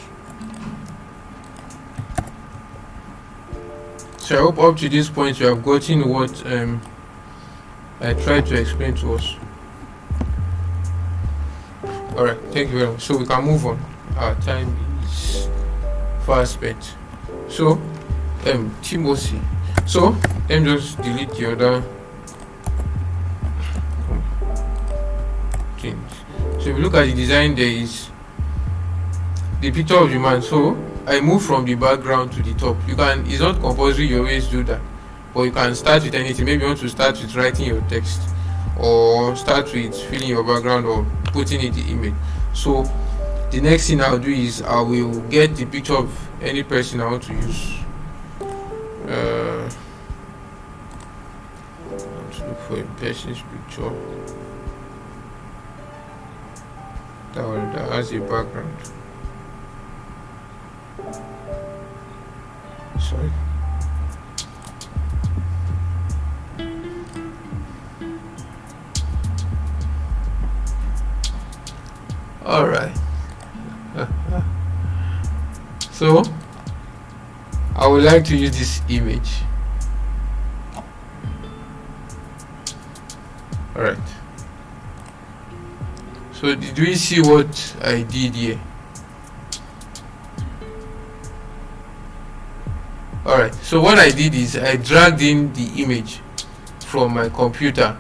So I hope up to this point you have gotten what I tried to explain to us. Alright, thank you very much. So we can move on. Our time is far spent. So Timothy. So let me just delete the other things. So if you look at the design, there is the picture of the man. So I move from the background to the top. You can, it's not compulsory you always do that, but you can start with anything. Maybe you want to start with writing your text, or start with filling your background, or putting in the image. So the next thing I'll do is I will get the picture of any person I want to use. I want to look for a person's picture that has a background. Sorry. All right. So I would like to use this image. All right. So did we see what I did here? Alright, so what I did is I dragged in the image from my computer.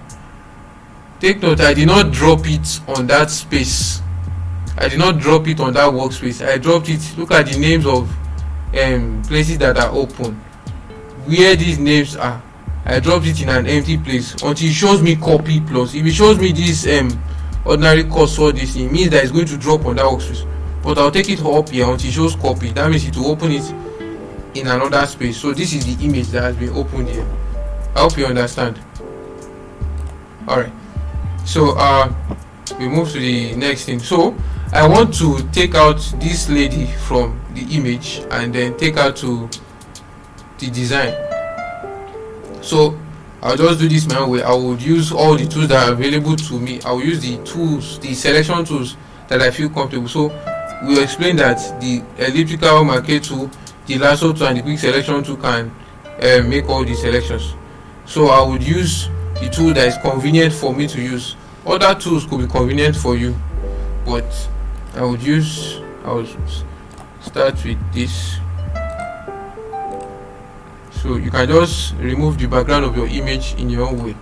Take note, I did not drop it on that space. I did not drop it on that workspace. I dropped it. Look at the names of places that are open. Where these names are, I dropped it in an empty place until it shows me copy plus. If it shows me this ordinary cursor this thing, means that it's going to drop on that workspace, but I'll take it up here until it shows copy. That means it will open it in another space. So this is the image that has been opened here. I hope you understand. Alright, so we move to the next thing. So I want to take out this lady from the image and then take her to the design. So I'll just do this my own way. I would use all the tools that are available to me. I will use the tools, the selection tools that I feel comfortable. So we'll explain that the elliptical marquee tool, the lasso tool, and the quick selection tool can make all the selections. So I would use the tool that is convenient for me to use. Other tools could be convenient for you, but I would start with this. So you can just remove the background of your image in your own way.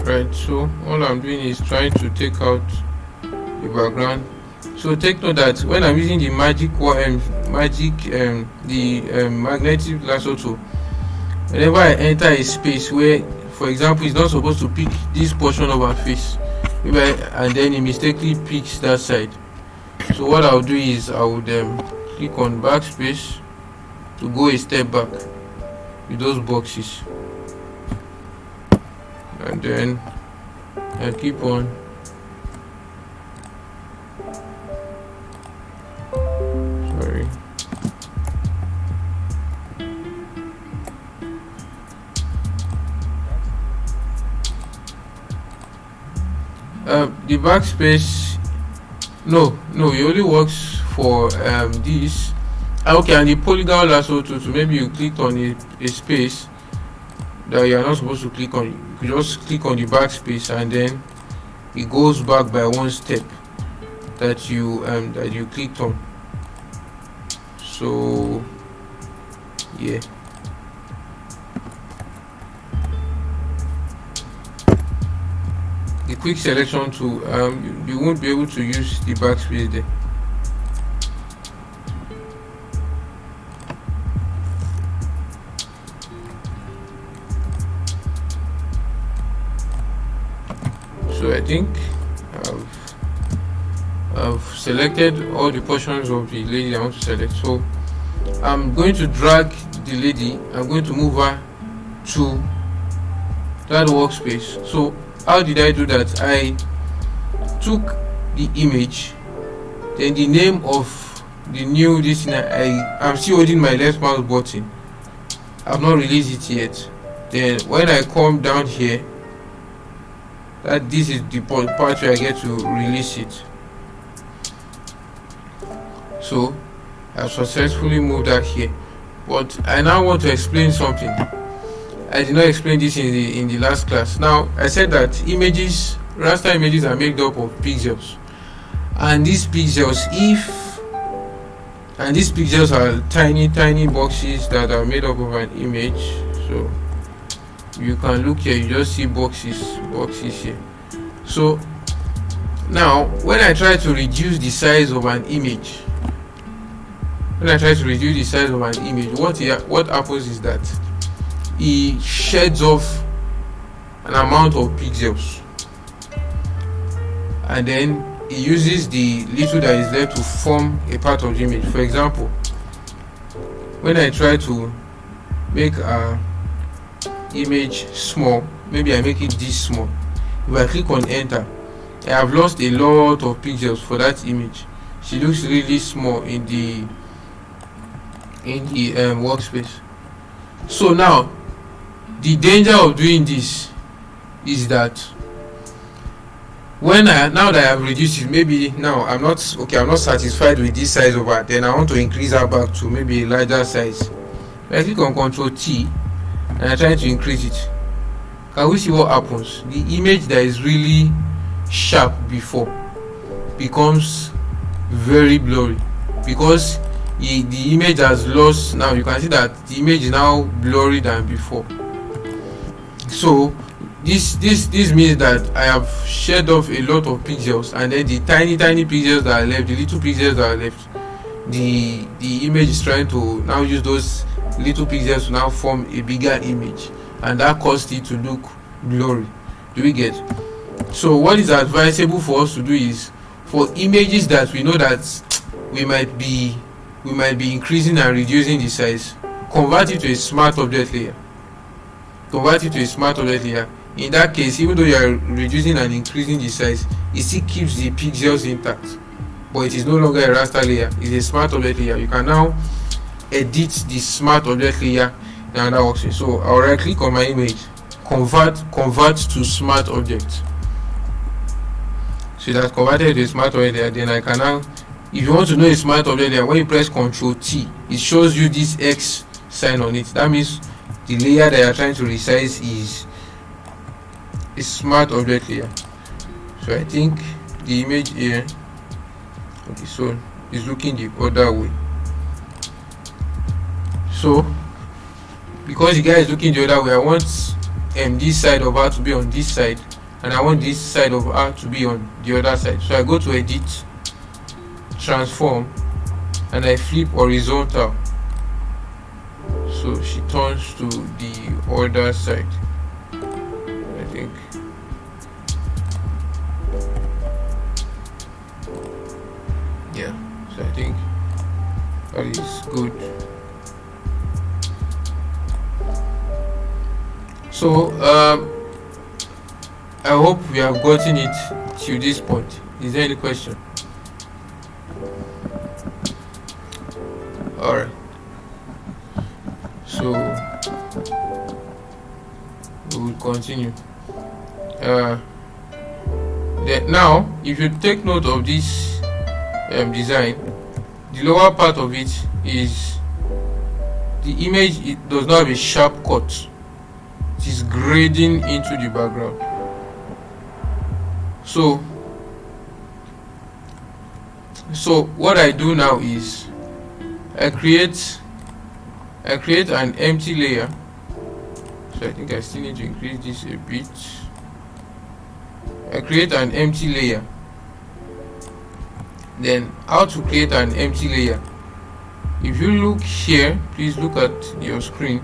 Right, so all I'm doing is trying to take out the background. So take note that when I'm using the magnetic lasso tool, whenever I enter a space where, for example, it's not supposed to pick this portion of our face, and then it mistakenly picks that side. So what I'll do is I would click on backspace to go a step back with those boxes, and then I keep on. Sorry. The backspace, no, it only works for this. Okay, and the polygon lasso too. So maybe you clicked on a space that you are not supposed to click on. You just click on the backspace, and then it goes back by one step that you clicked on. So yeah. The quick selection tool, you won't be able to use the backspace there. So I think I've selected all the portions of the lady I want to select. So I'm going to drag the lady. I'm going to move her to that workspace. So how did I do that? I took the image, then the name of the new this. I'm still holding my left mouse button. I've not released it yet. Then when I come down here, that this is the part where I get to release it. So I successfully moved that here. But I now want to explain something. I did not explain this in the last class. Now I said that raster images are made up of pixels, and these pixels are tiny boxes that are made up of an image. So you can look here, you just see boxes here. So now when I try to reduce the size of an image, when I try to reduce the size of an image, what happens is that it sheds off an amount of pixels, and then it uses the little that is left to form a part of the image. For example, when I try to make a image small, maybe I make it this small, if I click on enter, I have lost a lot of pixels for that image. She looks really small in the workspace. So now the danger of doing this is that now that I have reduced it, maybe now I'm not satisfied with this size of her, then I want to increase her back to maybe a larger size. I click on Ctrl T and I try to increase it. Can we see what happens? The image that is really sharp before becomes very blurry because the image has lost. Now you can see that the image is now blurry than before. So this means that I have shed off a lot of pixels, and then the tiny pixels that are left, the little pixels that are left, the image is trying to now use those little pixels to now form a bigger image, and that caused it to look blurry. Do we get? So what is advisable for us to do is, for images that we know that we might be increasing and reducing the size, convert it to a smart object layer. In that case, even though you are reducing and increasing the size, it still keeps the pixels intact, but it is no longer a raster layer, it's a smart object layer. You can now edit the smart object layer in another workspace. So I'll right click on my image, convert to smart object. So that's converted to a smart object layer. Then I can now, if you want to know a smart object layer, when you press Ctrl T, it shows you this X sign on it. That means the layer that you are trying to resize is a smart object layer. So I think the image here, okay, so it's looking the other way. So because the guy is looking the other way, I want this side of her to be on this side, and I want this side of her to be on the other side. So I go to edit, transform, and I flip horizontal, so she turns to the other side, I think. Yeah, so I think that is good. So I hope we have gotten it to this point. Is there any question? Alright, so we will continue. Then now, if you take note of this design, the lower part of it is the image. It does not have a sharp cut. It is grading into the background. So what I do now is I create an empty layer. So I think I still need to increase this a bit. I create an empty layer. Then how to create an empty layer? If you look here, please look at your screen.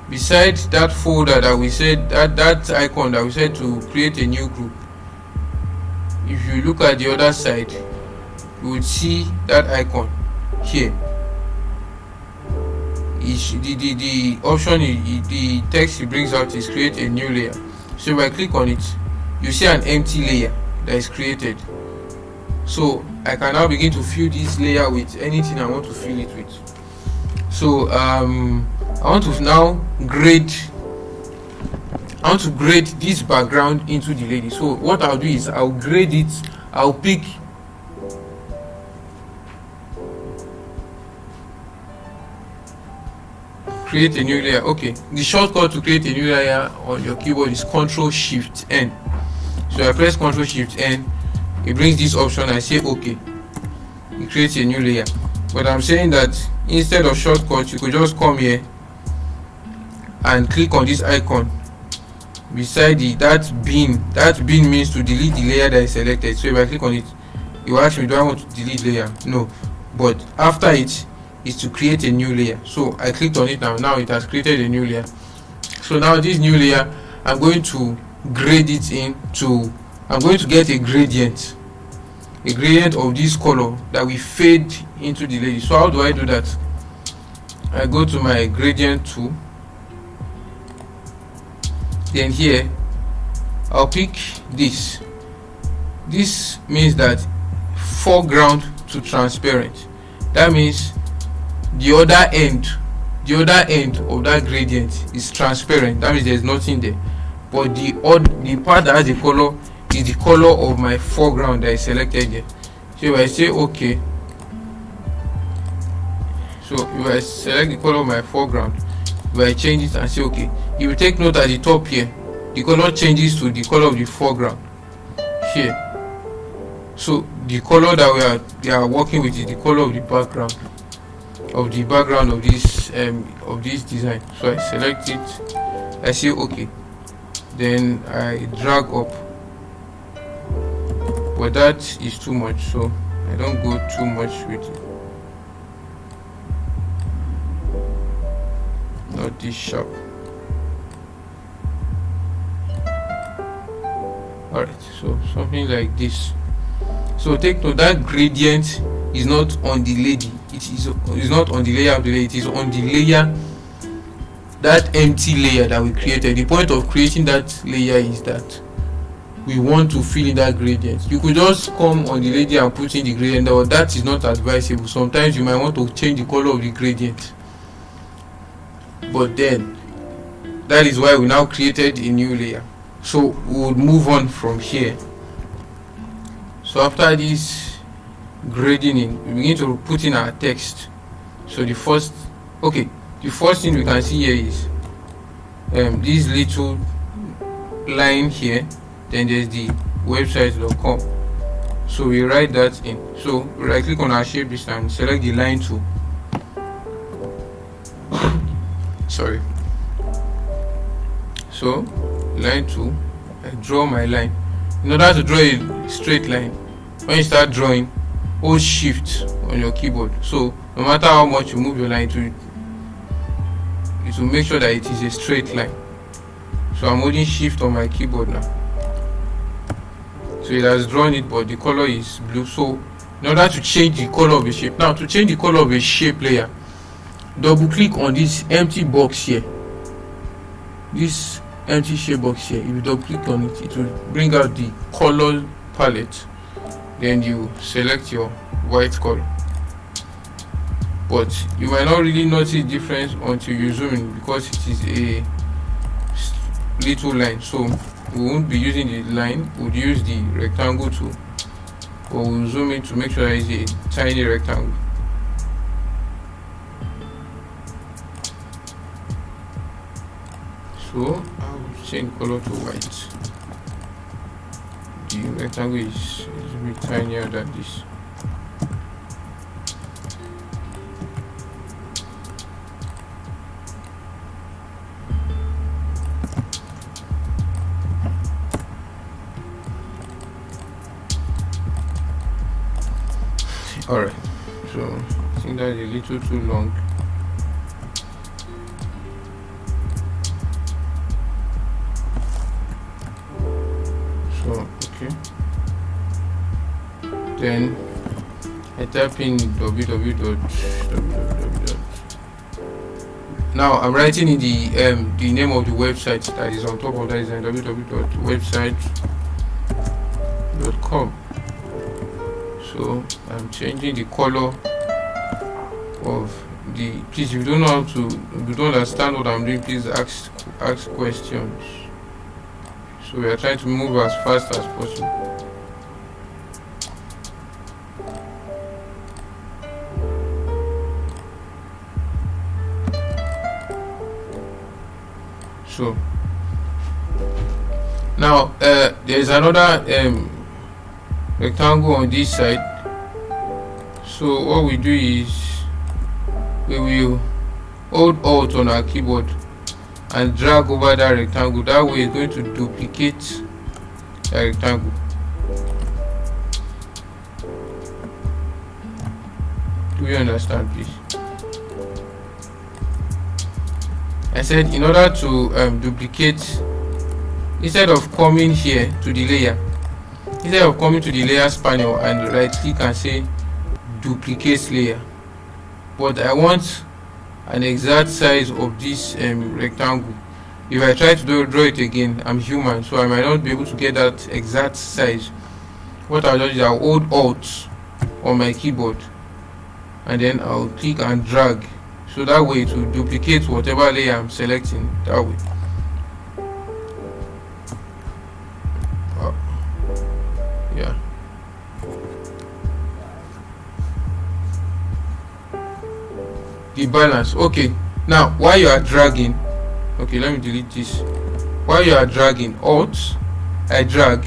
Beside that folder that we said, that icon that we said to create a new group, if you look at the other side, you would see that icon here. The option, the text it brings out is create a new layer. So if I click on it, you see an empty layer that is created. So I can now begin to fill this layer with anything I want to fill it with. So I want to now grade this background into the lady. So what I'll do is I'll grade it. I'll pick create a new layer. Okay, the shortcut to create a new layer on your keyboard is Ctrl Shift N. So I press Ctrl Shift N, it brings this option. I say okay, it creates a new layer. But I'm saying that instead of shortcut, you could just come here and click on this icon beside that bin. That bin means to delete the layer that is selected. So if I click on it, it will ask me, do I want to delete layer? No. But after it, is to create a new layer. So I clicked on it. Now it has created a new layer. So now this new layer, I'm going to grade it into, I'm going to get a gradient of this color that will fade into the lady. So how do I do that? I go to my gradient tool, then here I'll pick this. This means that foreground to transparent. That means the other end of that gradient is transparent. That means there's nothing there, but the part that has the color is the color of my foreground that is selected here. So if I say okay, so if I select the color of my foreground, if I change it and say okay, you will take note at the top here, the color changes to the color of the foreground here. So the color that we are working with is the color of the background of this design. So I select it, I say okay, then I drag up, but that is too much, so I don't go too much with it. Not this sharp. Alright, so something like this. So take note that gradient is not on the lady, it is not on the layer of the lady, it is on the layer, that empty layer that we created. The point of creating that layer is that we want to fill in that gradient. You could just come on the lady and put in the gradient, or that is not advisable. Sometimes you might want to change the color of the gradient, but then that is why we now created a new layer. So we would move on from here. So after this grading in, we begin to put in our text. So the first thing we can see here is this little line here, then there's the website.com. So we write that in. So we right click on our shape this time, select the line tool. Sorry. So line tool, I draw my line. In order to draw a straight line, when you start drawing, hold shift on your keyboard. So no matter how much you move your line, it will make sure that it is a straight line. So I'm holding shift on my keyboard now. So it has drawn it, but the color is blue. So in order to change the color of a shape, now to change the color of a shape layer, double click on this empty box here, this empty shape box here. If you double click on it, it will bring out the color palette. Then you select your white color, but you might not really notice difference until you zoom in, because it is a little line. So we won't be using the line, we'll use the rectangle tool, or we'll zoom in to make sure that it's a tiny rectangle. So I will change color to white. The rectangle is a bit tinier than this. Alright, so I think that's a little too long. So okay, then I type in www. Now I'm writing in the name of the website that is on top of that is www.website.com. So I'm changing the color of the. Please, if you don't know how to, if you don't understand what I'm doing, please ask questions. So we are trying to move as fast as possible. So now there's another rectangle on this side. So what we do is we will hold Alt on our keyboard and drag over that rectangle. That way it's going to duplicate the rectangle. Do you understand, please? I said in order to duplicate, instead of coming here to the layer, instead of coming to the layers panel and right click and say duplicate layer, but I want an exact size of this rectangle. If I try to draw it again, I'm human, so I might not be able to get that exact size. What I'll do is I'll hold Alt on my keyboard and then I'll click and drag, so that way it will duplicate whatever layer I'm selecting that way. Yeah. The balance. Okay, now while you are dragging, okay, let me delete this. While you are dragging, Alt, I drag,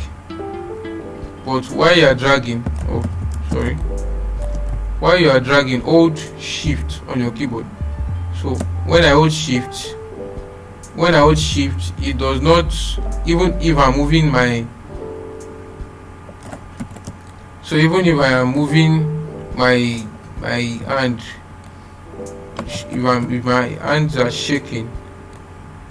but while you are dragging, oh sorry, while you are dragging, hold Shift on your keyboard. So when I hold Shift, it does not, even if I'm moving my, so even if I am moving my hand, if my hands are shaking,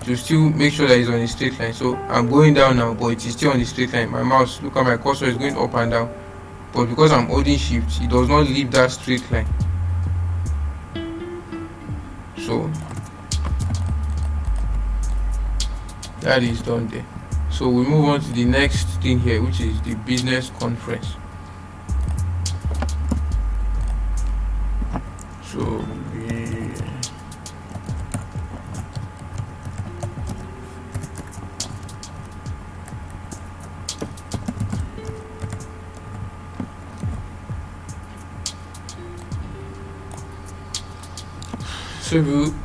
to still make sure that it's on a straight line. So I'm going down now, but it is still on the straight line. My mouse, look at my cursor, is going up and down, but because I'm holding Shift, it does not leave that straight line. So that is done there. So we move on to the next thing here, which is the business conference. So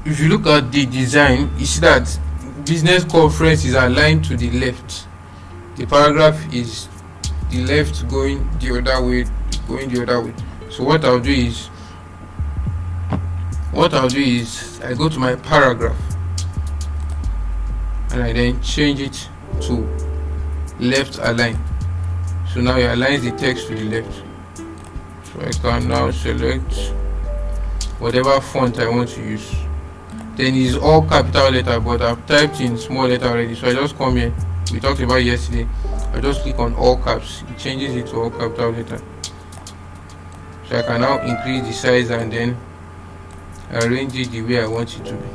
if you look at the design, you see that business conference is aligned to the left. The paragraph is the left going the other way, So what I'll do is I go to my paragraph and I then change it to left align. So now it aligns the text to the left. So I can now select whatever font I want to use. Then it's all capital letter, but I've typed in small letter already, so I just come here, we talked about yesterday, I just click on all caps, it changes it to all capital letter. So I can now increase the size and then arrange it the way I want it to be.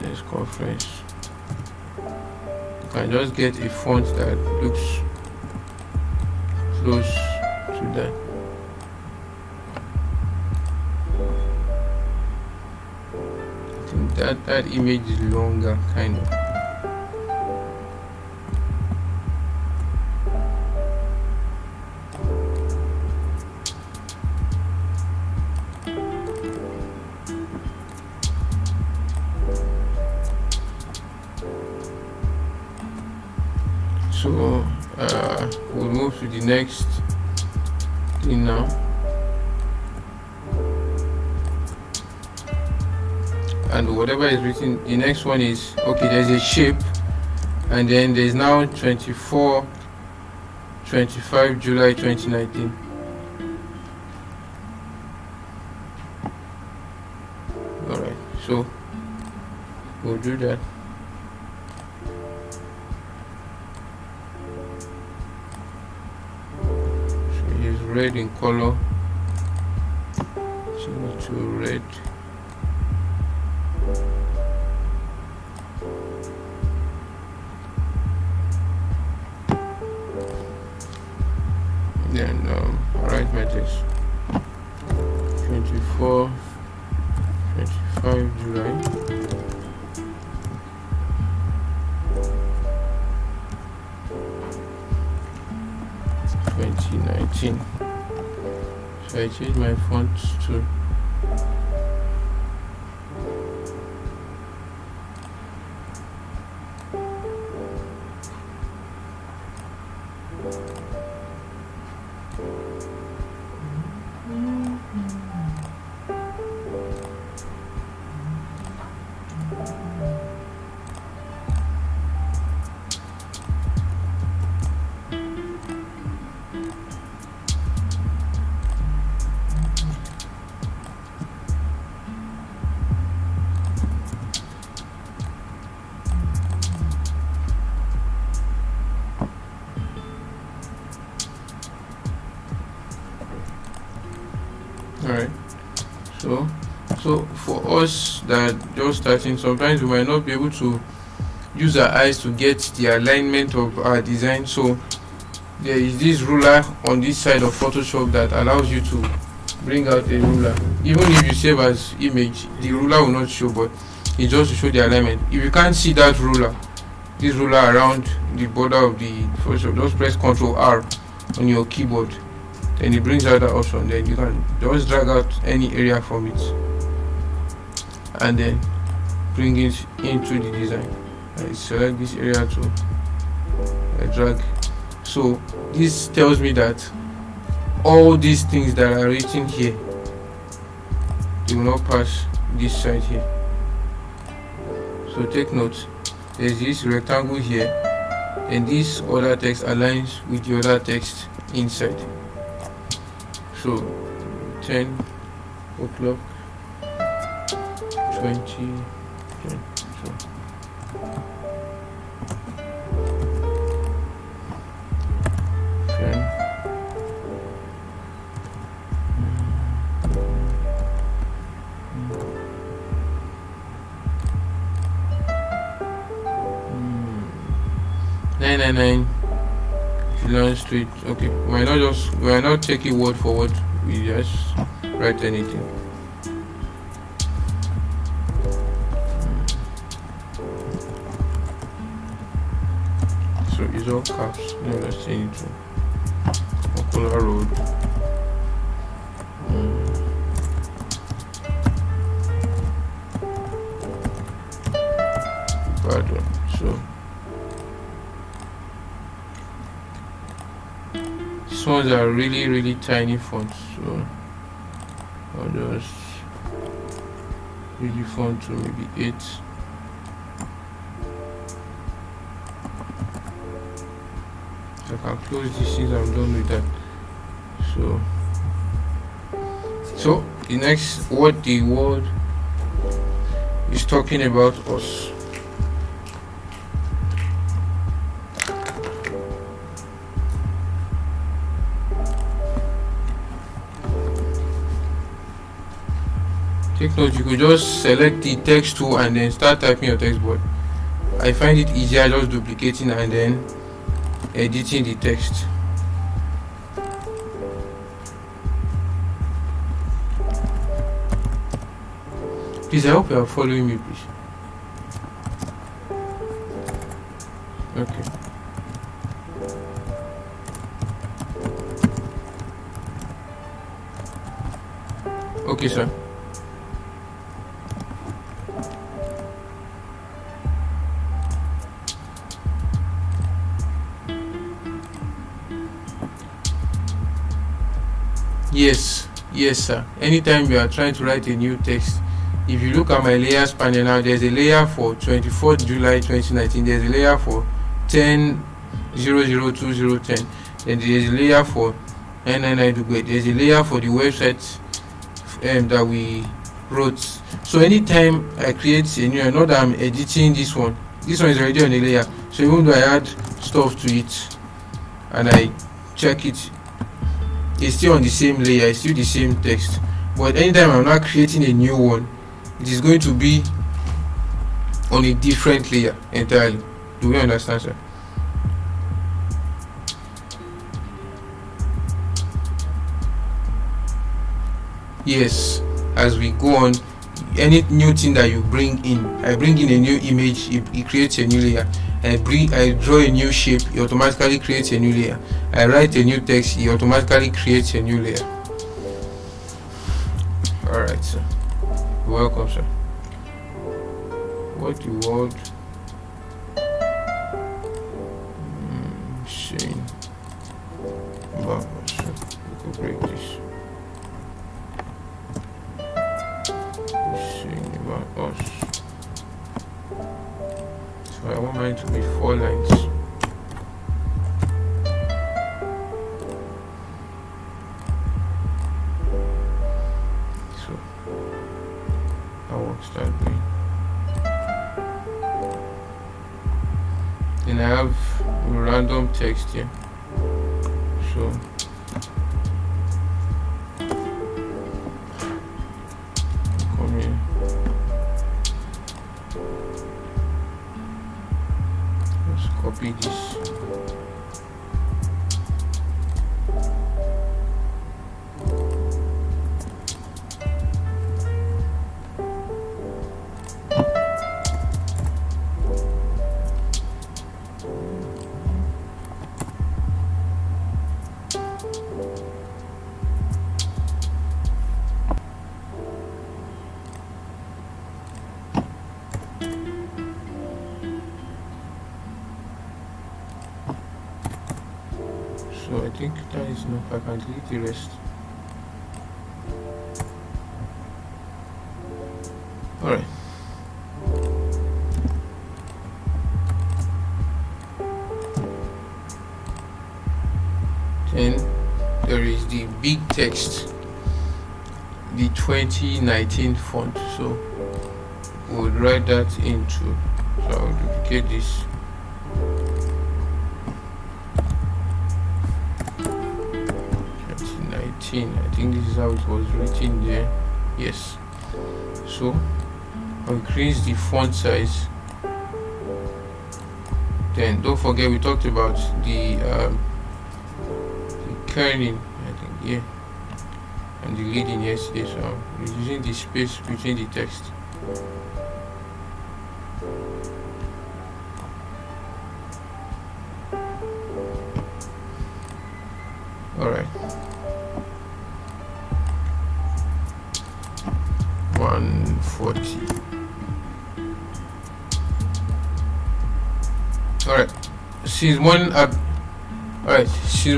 Next conference, you can just get a font that looks close to that. I think that image is longer, kind of. So we'll move to the next thing now. And whatever is written, the next one is, okay, there's a shape, and then there's now 25 July 2019. Alright, so we'll do that. Red in color, change to red. Then write my text. 25 July 2019. So I change my font to So for us that just starting, sometimes we might not be able to use our eyes to get the alignment of our design. So there is this ruler on this side of Photoshop that allows you to bring out a ruler. Even if you save as image, the ruler will not show, but it's just to show the alignment. If you can't see that ruler, this ruler around the border of the Photoshop, just press Ctrl R on your keyboard, then it brings out that option. Then you can just drag out any area from it and then bring it into the design. I select this area to drag. So this tells me that all these things that are written here, they will not pass this side here. So take note, there's this rectangle here, and this other text aligns with the other text inside. So 10 o'clock 20 so 10 999 Learn Street. Okay, we are not taking word for word, we just write anything. So it's all caps. No, let's change it to Okola Road. Pardon. So these ones are really tiny fonts, so I'll just read the font to maybe 8. I can close this since I'm done with that. So the next, what the word is talking about us. Take note, you could just select the text tool and then start typing your text, but I find it easier just duplicating and then editing the text. Please, I hope you are following me, please. Okay. Okay, sir. Yes sir. Anytime you are trying to write a new text, if you look at my layers panel now, there's a layer for 24th July 2019, there's a layer for 10/00/2010, then there's a layer for 999 Dugbe, there's a layer for the website that we wrote. So anytime I create a new, not that I'm editing this one is already on the layer, so even though I add stuff to it and I check it, it's still on the same layer, it's still the same text. But anytime I'm not creating a new one, it is going to be on a different layer entirely. Do we understand, sir? Yes, as we go on, any new thing that you bring in, I bring in a new image, it creates a new layer. I draw a new shape, it automatically creates a new layer. I write a new text, it automatically creates a new layer. Alright, sir. Welcome, sir. What the world saying about us? We could break this. Saying about us. So I want mine to be 4 lines. So I will start with. Then I have random text here. So come Just copy this. So I think that is enough. I can delete the rest. Alright. Then there is the big text, the 2019 font. So we'll write that into. So I'll duplicate this. 2019. I think this is how it was written there. Yes. So I'll increase the font size. Then don't forget we talked about the kerning, I think, yeah, and the leading yesterday. So I'm reducing the space between the text. Alright. 140. Alright. Since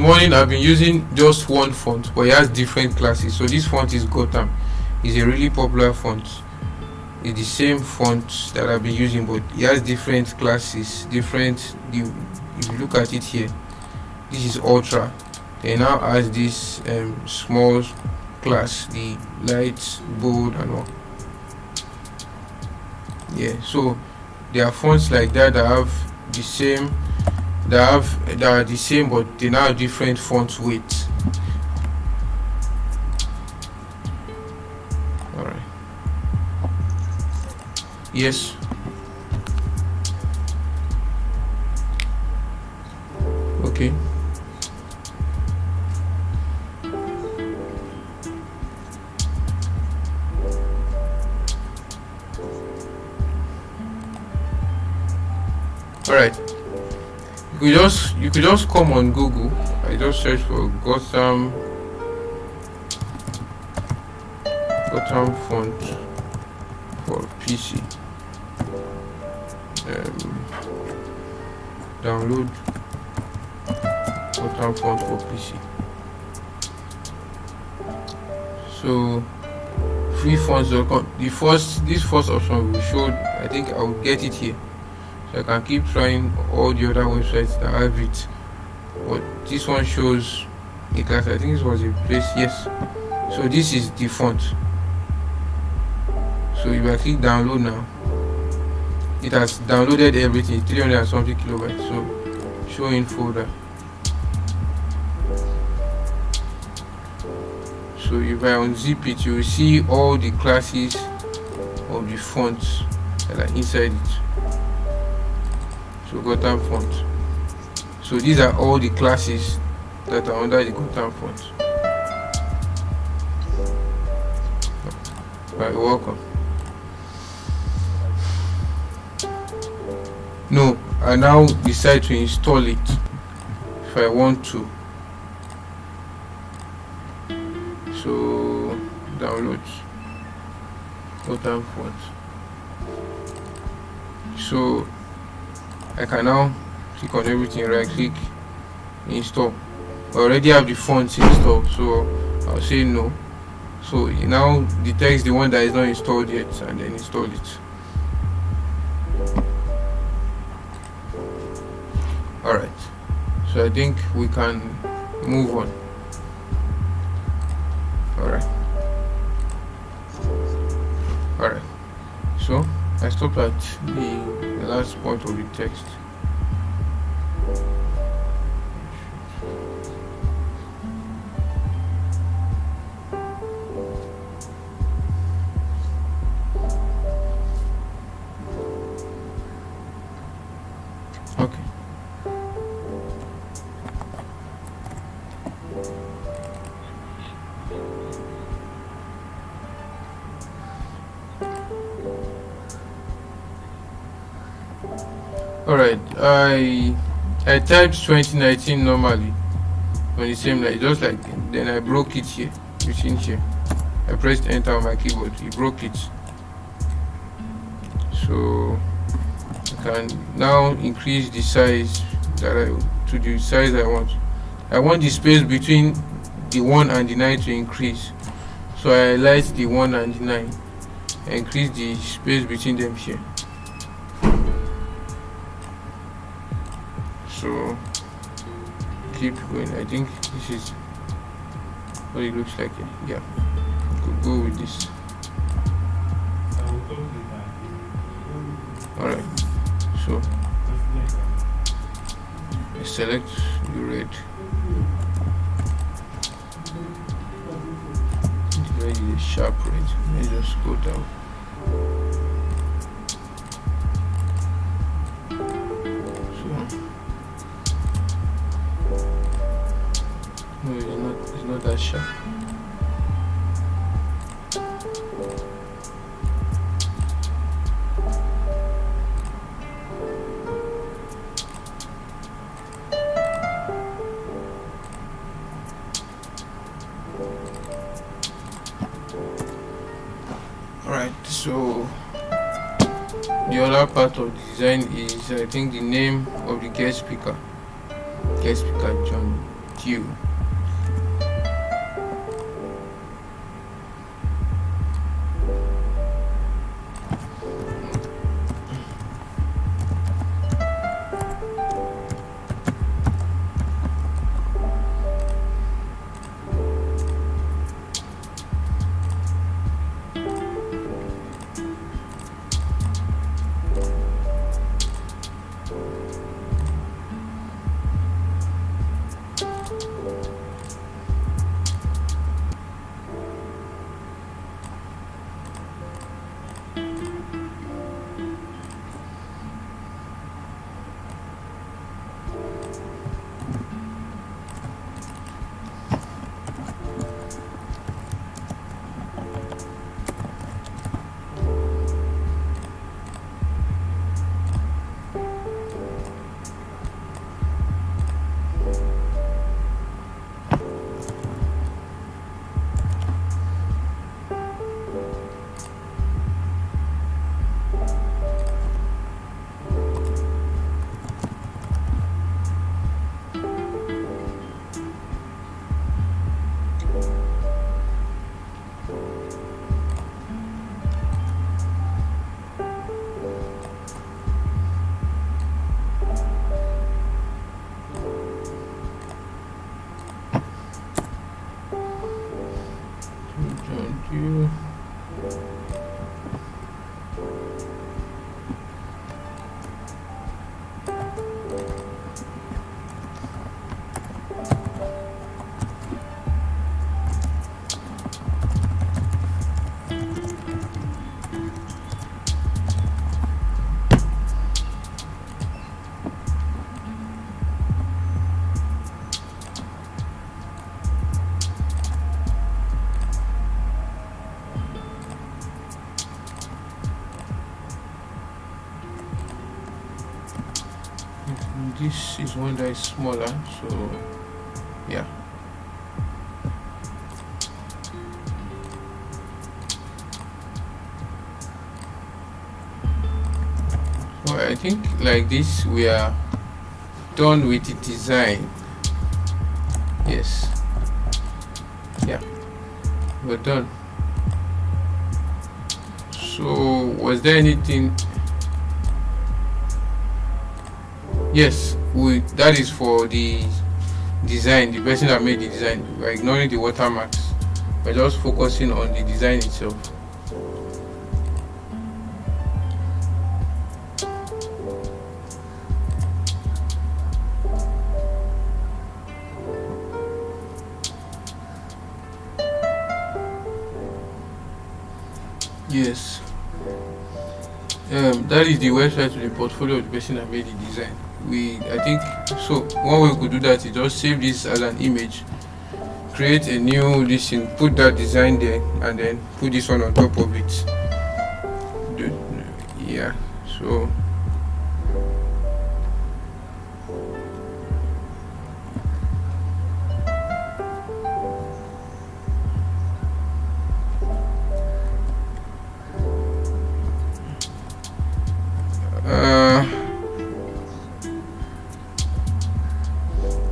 morning I've been using just one font, but it has different classes. So this font is Gotham. It's a really popular font. It's the same font that I've been using, but it has different classes. If you look at it here, this is Ultra. It now has this small class, the light, bold, and all. Yeah, so there are fonts like that that have the same, that are the same, but they now have different font weights. All right. Yes. Okay. Alright, you could just come on Google. I just search for Gotham font for PC. Download Gotham font for PC. So free fonts.com. This first option will show. I think I will get it here. I can keep trying all the other websites that have it, but this one shows a class. I think this was a place. Yes. So this is the font. So if I click download now, it has downloaded everything, 300 and something kilobytes. So show in folder. So if I unzip it, you will see all the classes of the fonts that are inside it. So Gotham font. So these are all the classes that are under the Gotham font. Right, welcome. No, I now decide to install it if I want to. So download Gotham font. So I can now click on everything, right click, install. I already have the fonts installed, so I'll say no. So it now detects the one that is not installed yet and then install it. Alright, so I think we can move on. Alright, so I stop at the last point of the text. Okay. All right. I typed 2019 normally on the same line, just like then I broke it here, within here. I pressed enter on my keyboard. It broke it. So I can now increase the size to the size I want. I want the space between the 1 and the 9 to increase. So I highlight the 1 and the 9 and increase the space between them here. So keep going. I think this is what it looks like here. Yeah, could go with this. Alright, so I select the red. Where is the sharp red? Let me just go down. So no, it's not that sharp. Alright, so the other part of the design is, I think, the name of the guest speaker John Dew. John Dew. This is one that is smaller, so yeah. So I think like this we are done with the design. Yes, yeah, we're done. So was there anything? Yes, that is for the design, the person that made the design. We're ignoring the watermarks. We're just focusing on the design itself. Yes. That is the website to the portfolio of the person that made the design. I think so one way we could do that is just save this as an image, create a new listing, put that design there, and then put this one on top of it. Yeah, so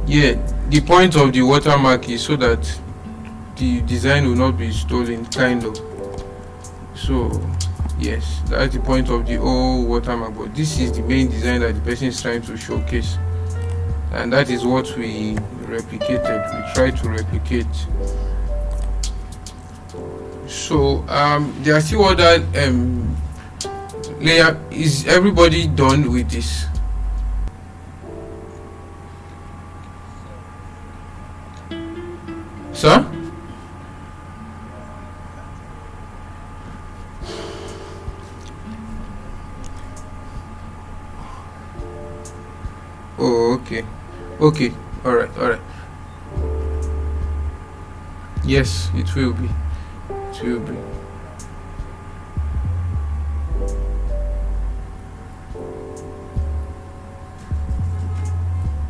yeah, the point of the watermark is so that the design will not be stolen, kind of. So yes, that's the point of the whole watermark, but this is the main design that the person is trying to showcase, and that is what we replicated, we tried to replicate. So there are still other layer. Is everybody done with this? Sir? Oh, okay. Okay. All right. All right. Yes, it will be. It will be.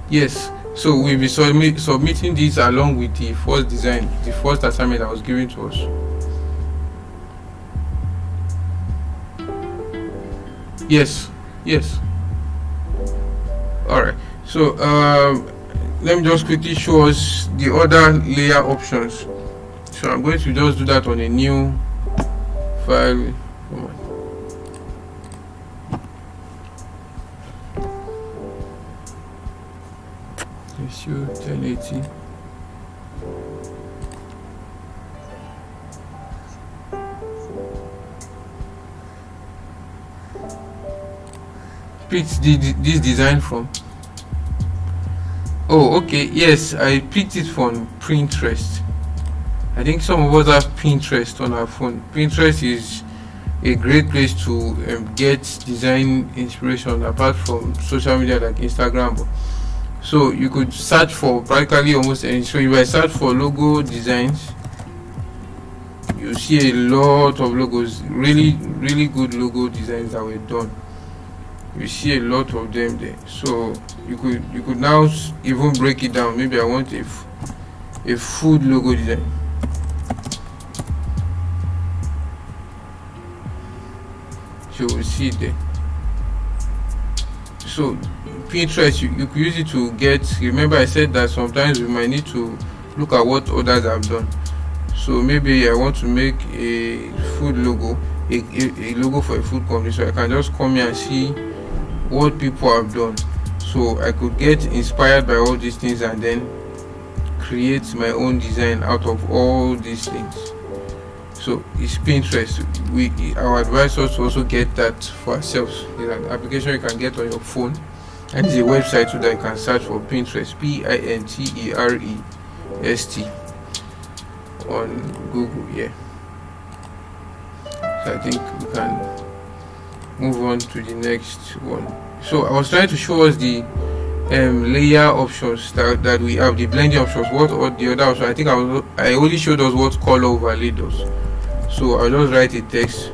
Yes. So we'll be submitting this along with the first design, the first assignment that was given to us. Yes. Yes. All right. So let me just quickly show us the other layer options. So I'm going to just do that on a new file. Come on. Ratio 1080. Picked this design from. Oh, okay. Yes, I picked it from Pinterest. I think some of us have Pinterest on our phone. Pinterest is a great place to get design inspiration apart from social media like Instagram. So you could search for practically almost any. So if I search for logo designs, you see a lot of logos, really good logo designs that were done. You see a lot of them there. So you could now even break it down. Maybe I want a food logo design. So we'll see it there. So Pinterest, you could use it to get. Remember I said that sometimes we might need to look at what others have done. So maybe I want to make a food logo, a logo for a food company, so I can just come here and see what people have done. So I could get inspired by all these things and then create my own design out of all these things. So it's Pinterest. Our advice us to also get that for ourselves. It's an application you can get on your phone, and it's a website so that you can search for Pinterest, Pinterest, on Google. Yeah. So I think we can move on to the next one. So I was trying to show us the layer options that we have, the blending options. What or the other option? I think I only showed us what color overlay does. So I'll just write a text.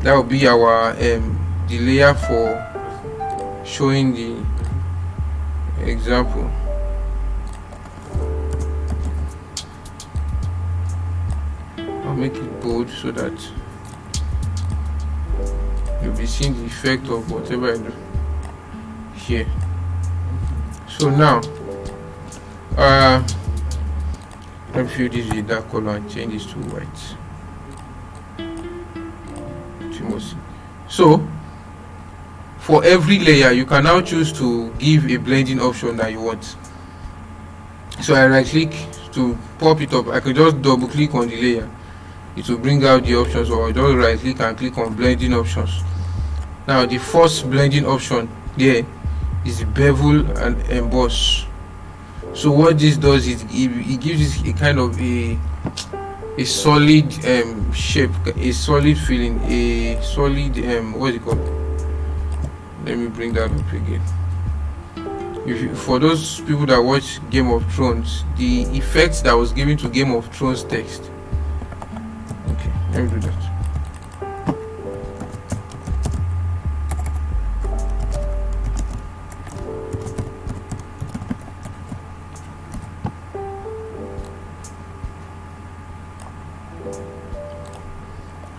That will be our the layer for showing the example. I'll make it bold so that you'll be seeing the effect of whatever I do here. So now let me fill this with dark color and change this to white. So for every layer you can now choose to give a blending option that you want. So I right click to pop it up. I could just double click on the layer, it will bring out the options, or just right click and click on blending options. Now the first blending option there is bevel and emboss. So what this does is it gives it a kind of a solid shape, a solid feeling, a solid what is it called? Let me bring that up again. For those people that watch Game of Thrones, the effects that was given to Game of Thrones text. Okay, let me do that.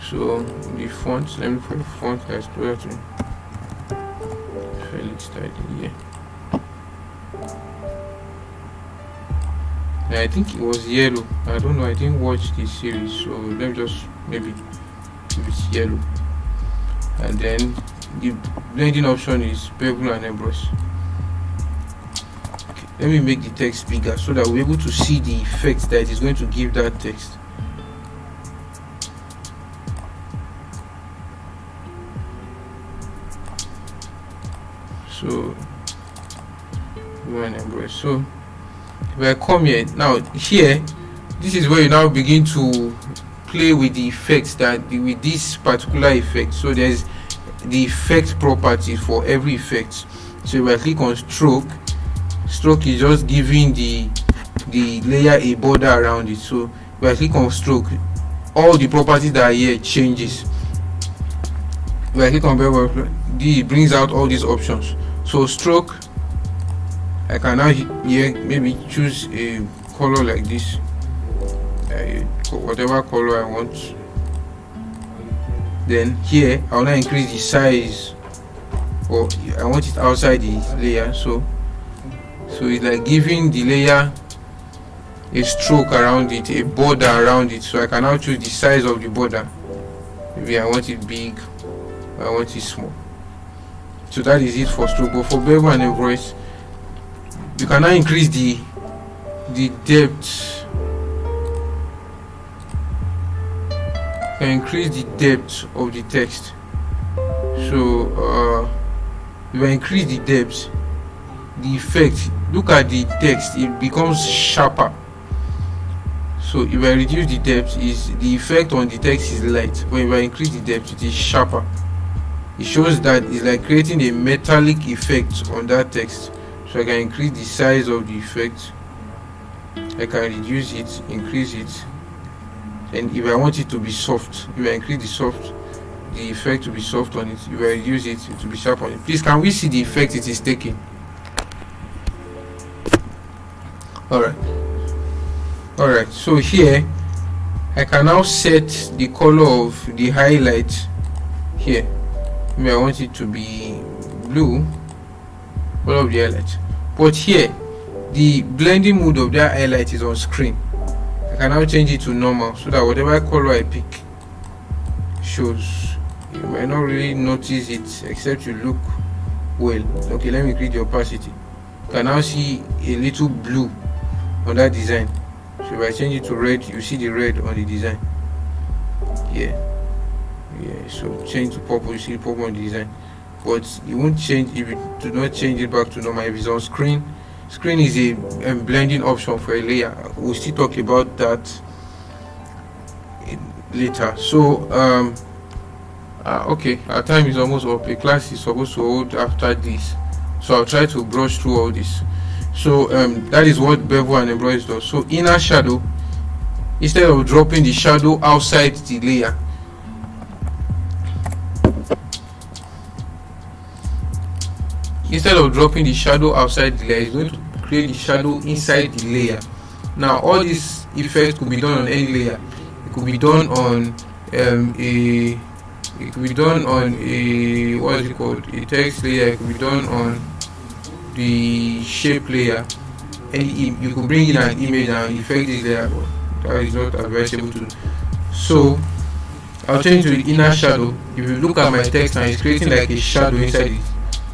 So the font, let me put the font that's closer to Felix title here. I think it was yellow. I don't know, I didn't watch the series, so let me just maybe if it's yellow. And then the blending option is bevel and embrace. Okay, let me make the text bigger so that we're able to see the effect that it is going to give that text. So embrace. So if I come here now, here this is where you now begin to play with the effects that with this particular effect. So there's the effect properties for every effect. So if I click on stroke is just giving the layer a border around it. So if I click on stroke, all the properties that are here changes. If I click on bevel, it brings out all these options. So stroke, I can now here maybe choose a color like this, whatever color I want. Then here I will now increase the size, or I want it outside the layer. So it's like giving the layer a stroke around it, a border around it. So I can now choose the size of the border. Maybe I want it big, I want it small. So that is it for stroke. But for bevel and embrace, you can now increase the depth. You can increase the depth of the text. So if I increase the depth, the effect, look at the text, it becomes sharper. So if I reduce the depth, is the effect on the text is light. But if I increase the depth, it is sharper. It shows that it's like creating a metallic effect on that text. So I can increase the size of the effect, I can reduce it, increase it, and if I want it to be soft, if I increase the effect to be soft on it, if I reduce it to be sharp on it. Please, can we see the effect it is taking? Alright, so here I can now set the color of the highlight here. Maybe I want it to be blue, all of the highlight. But here the blending mode of that highlight is on screen. I can now change it to normal so that whatever color I pick shows. You might not really notice it except you look well. Okay, let me increase the opacity. You can now see a little blue on that design. So if I change it to red, you see the red on the design. Yeah, so change to purple, you see the purple on the design. But it won't change if you do not change it back to normal. If it's on screen is a blending option for a layer. We'll still talk about that later. So okay, our time is almost up. A class is supposed to hold after this, so I'll try to brush through all this. So that is what bevel and embrace does. So inner shadow, instead of dropping the shadow outside the layer, it's going to create the shadow inside the layer. Now all this effect could be done on any layer. It could be done on a what is it called, a text layer. It could be done on the shape layer, and you could bring in an image and effect this layer, but that is not advisable to do. So I'll change to the inner shadow. If you look at my text and it's creating like a shadow inside it,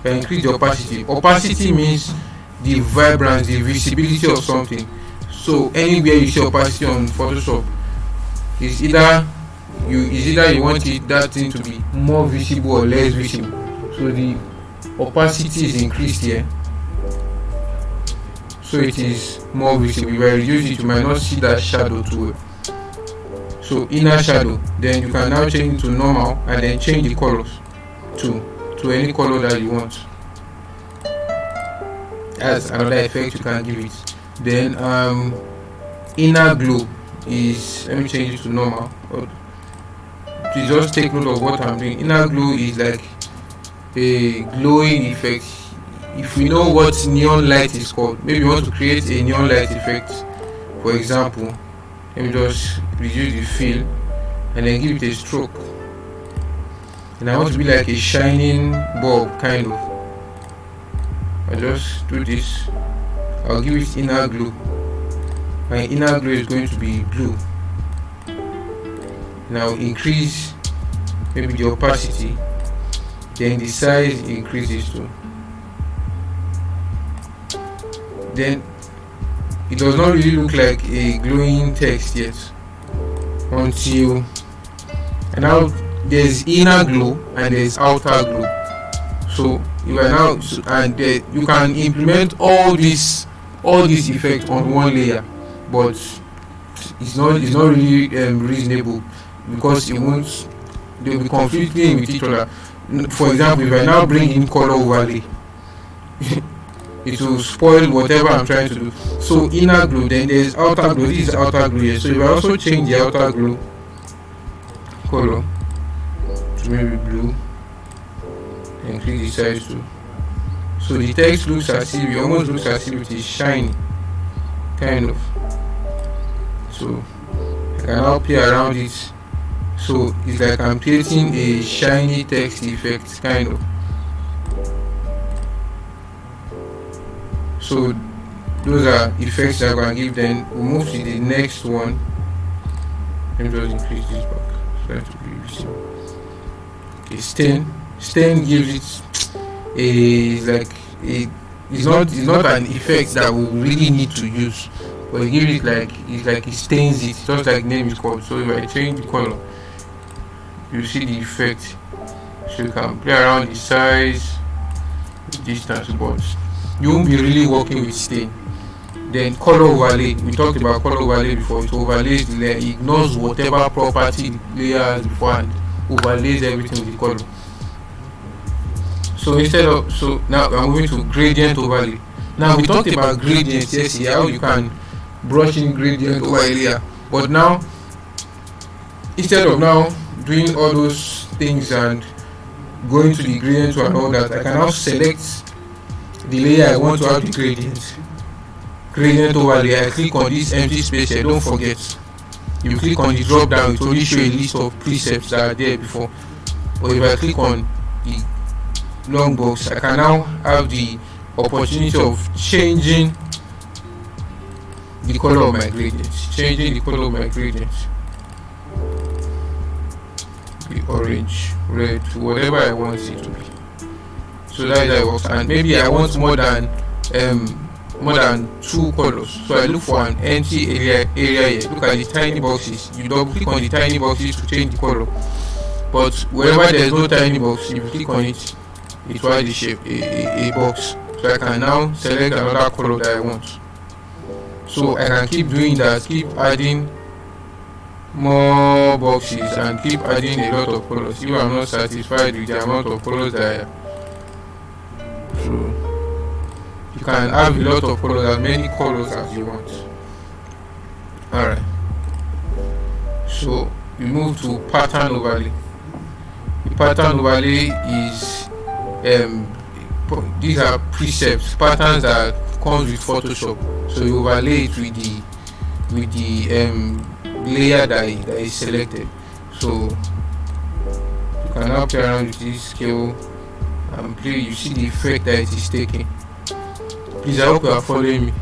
I increase the opacity. Opacity means the vibrance, the visibility of something. So anywhere you see opacity on Photoshop, is either you want that thing to be more visible or less visible. So the opacity is increased here, so it is more visible. If I reduce it, you might not see that shadow too well. So inner shadow, then you can now change it to normal and then change the colors to any color that you want. as another effect you can give it. Then inner glow is, let me change it to normal. Please just take note of what I'm doing. Inner glow is like a glowing effect. If we know what neon light is called, maybe you want to create a neon light effect, for example, let me just reduce the fill and then give it a stroke. And I want to be like a shining bulb kind of. I just do this. I'll give it inner glow. My inner glow is going to be blue. Now increase maybe the opacity, then the size increases too. Then it does not really look like a glowing text yet until, and now there's inner glow and there's outer glow. So you are now, and you can implement all these effects on one layer, but it's not really reasonable, because they'll be conflicting with each other. For example, if I now bring in color overlay, it will spoil whatever I'm trying to do. So inner glow, then there's outer glow. This is outer glow here. So if I also change the outer glow color to maybe blue, increase the size too, so the text looks as if, it almost looks as if it is shiny, kind of. So I can now play around it. So it's like I'm creating a shiny text effect, kind of. So those are effects that I can give. Then we'll move to the next one. Let me just increase this back so that to be visible. Okay, stain gives it it's not an effect that we really need to use, but it gives it it stains it, just like name is called. So if I change the color, you see the effect. So you can play around the size, the distance, but you won't be really working with stain. Then color overlay, we talked about color overlay before. It overlays the layer, it ignores whatever property the layer has before and overlays everything with the color. So now I'm moving to gradient overlay. Now we talked about gradients yesterday, how you can brush in gradient over a layer, but now instead of now doing all those things and going to the gradient and all that, I can now select the layer I want to have the gradient overlay. I click on this empty space here. Don't forget, you click on the drop down, it will only show a list of presets that are there before. But if I click on the long box, I can now have the opportunity of changing the color of my gradient, the orange, red, whatever I want it to be. So that works. And maybe I want more than two colors, so I look for an empty area here. Look at the tiny boxes. You double click on the tiny boxes to change the color, but wherever there's no tiny box, if you click on it, it will add the shape a box. So I can now select another color that I want. So I can keep doing that, keep adding more boxes and keep adding a lot of colors if I'm not satisfied with the amount of colors that I have. So you can have a lot of colors, as many colors as you want. Alright, so we move to pattern overlay. The pattern overlay is these are presets, patterns that comes with Photoshop. So you overlay it with the layer that is selected. So you can now play around with this scale and play. You see the effect that it is taking. Please, I hope you are following me.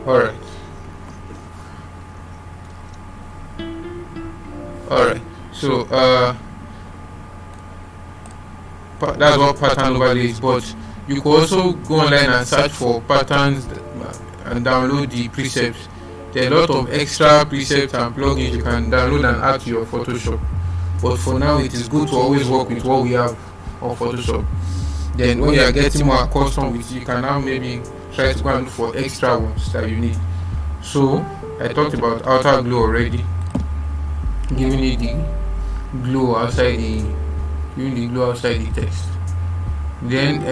Alright, so that's what pattern overlay is. But you can also go online and search for patterns and download the presets. There are a lot of extra presets and plugins you can download and add to your Photoshop, but for now it is good to always work with what we have on Photoshop. Then when you are getting more accustomed with it, you can now maybe try to go and look for extra ones that you need. So I talked about outer glow already, giving it the glow outside the text. Then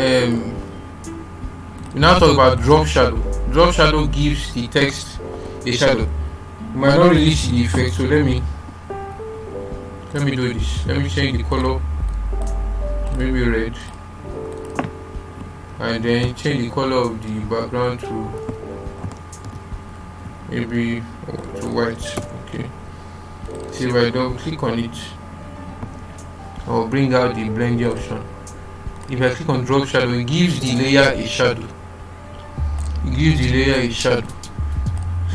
we now talk about drop shadow. Drop shadow gives the text a shadow. You might not really see the effect, so let me do this. Let me change the color, maybe red, and then change the color of the background to maybe to white. Okay. So if I double click on it, I'll bring out the blending option. If I click on drop shadow, it gives the layer a shadow.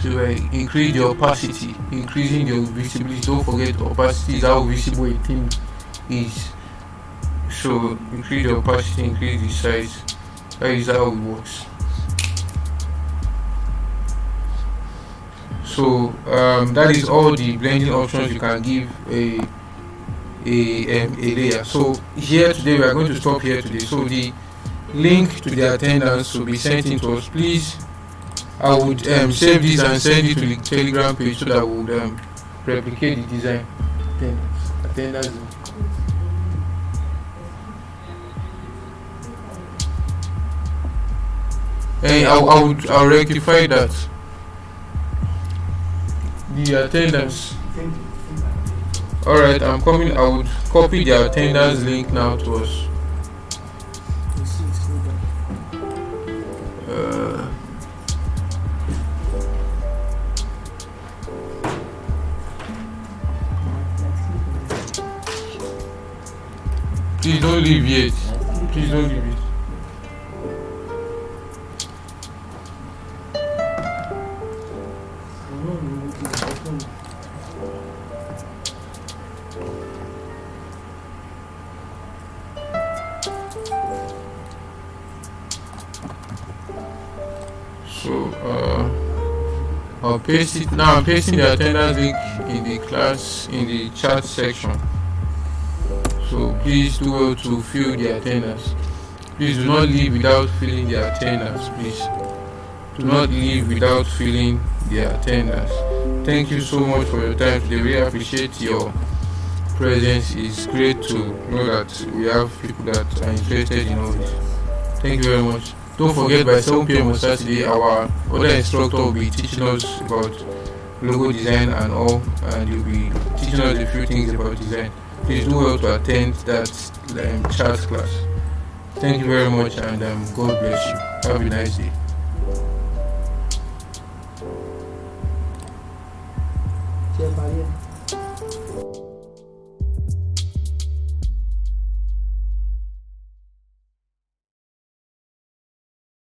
So I increase the opacity, increasing the visibility. Don't forget, opacity is how visible a thing is. So increase the opacity, increase the size. That is how it works. So that is all the blending options you can give a layer. So here today we are going to stop here today. So the link to the attendance will be sent in to us. Please, I would save this and send it to the Telegram page so that we would replicate the design. Attendance. And I'll rectify that. The attendance. Alright, I'm coming. I would copy the attendance link now to us. Please don't leave yet. Please don't leave it. So I'll paste it now. I'm pasting the attendance link in the chat section. So please do well to fill the attendance. Please do not leave without filling the attendance. Please do not leave without filling the attendance. Thank you so much for your time today. We appreciate your presence. It's great to know that we have people that are interested in all this. Thank you very much. Don't forget, by 7 p.m. on Saturday, our other instructor will be teaching us about logo design and all, and he'll be teaching us a few things about design. Please do well to attend that chat class. Thank you very much, and God bless you. Have a nice day.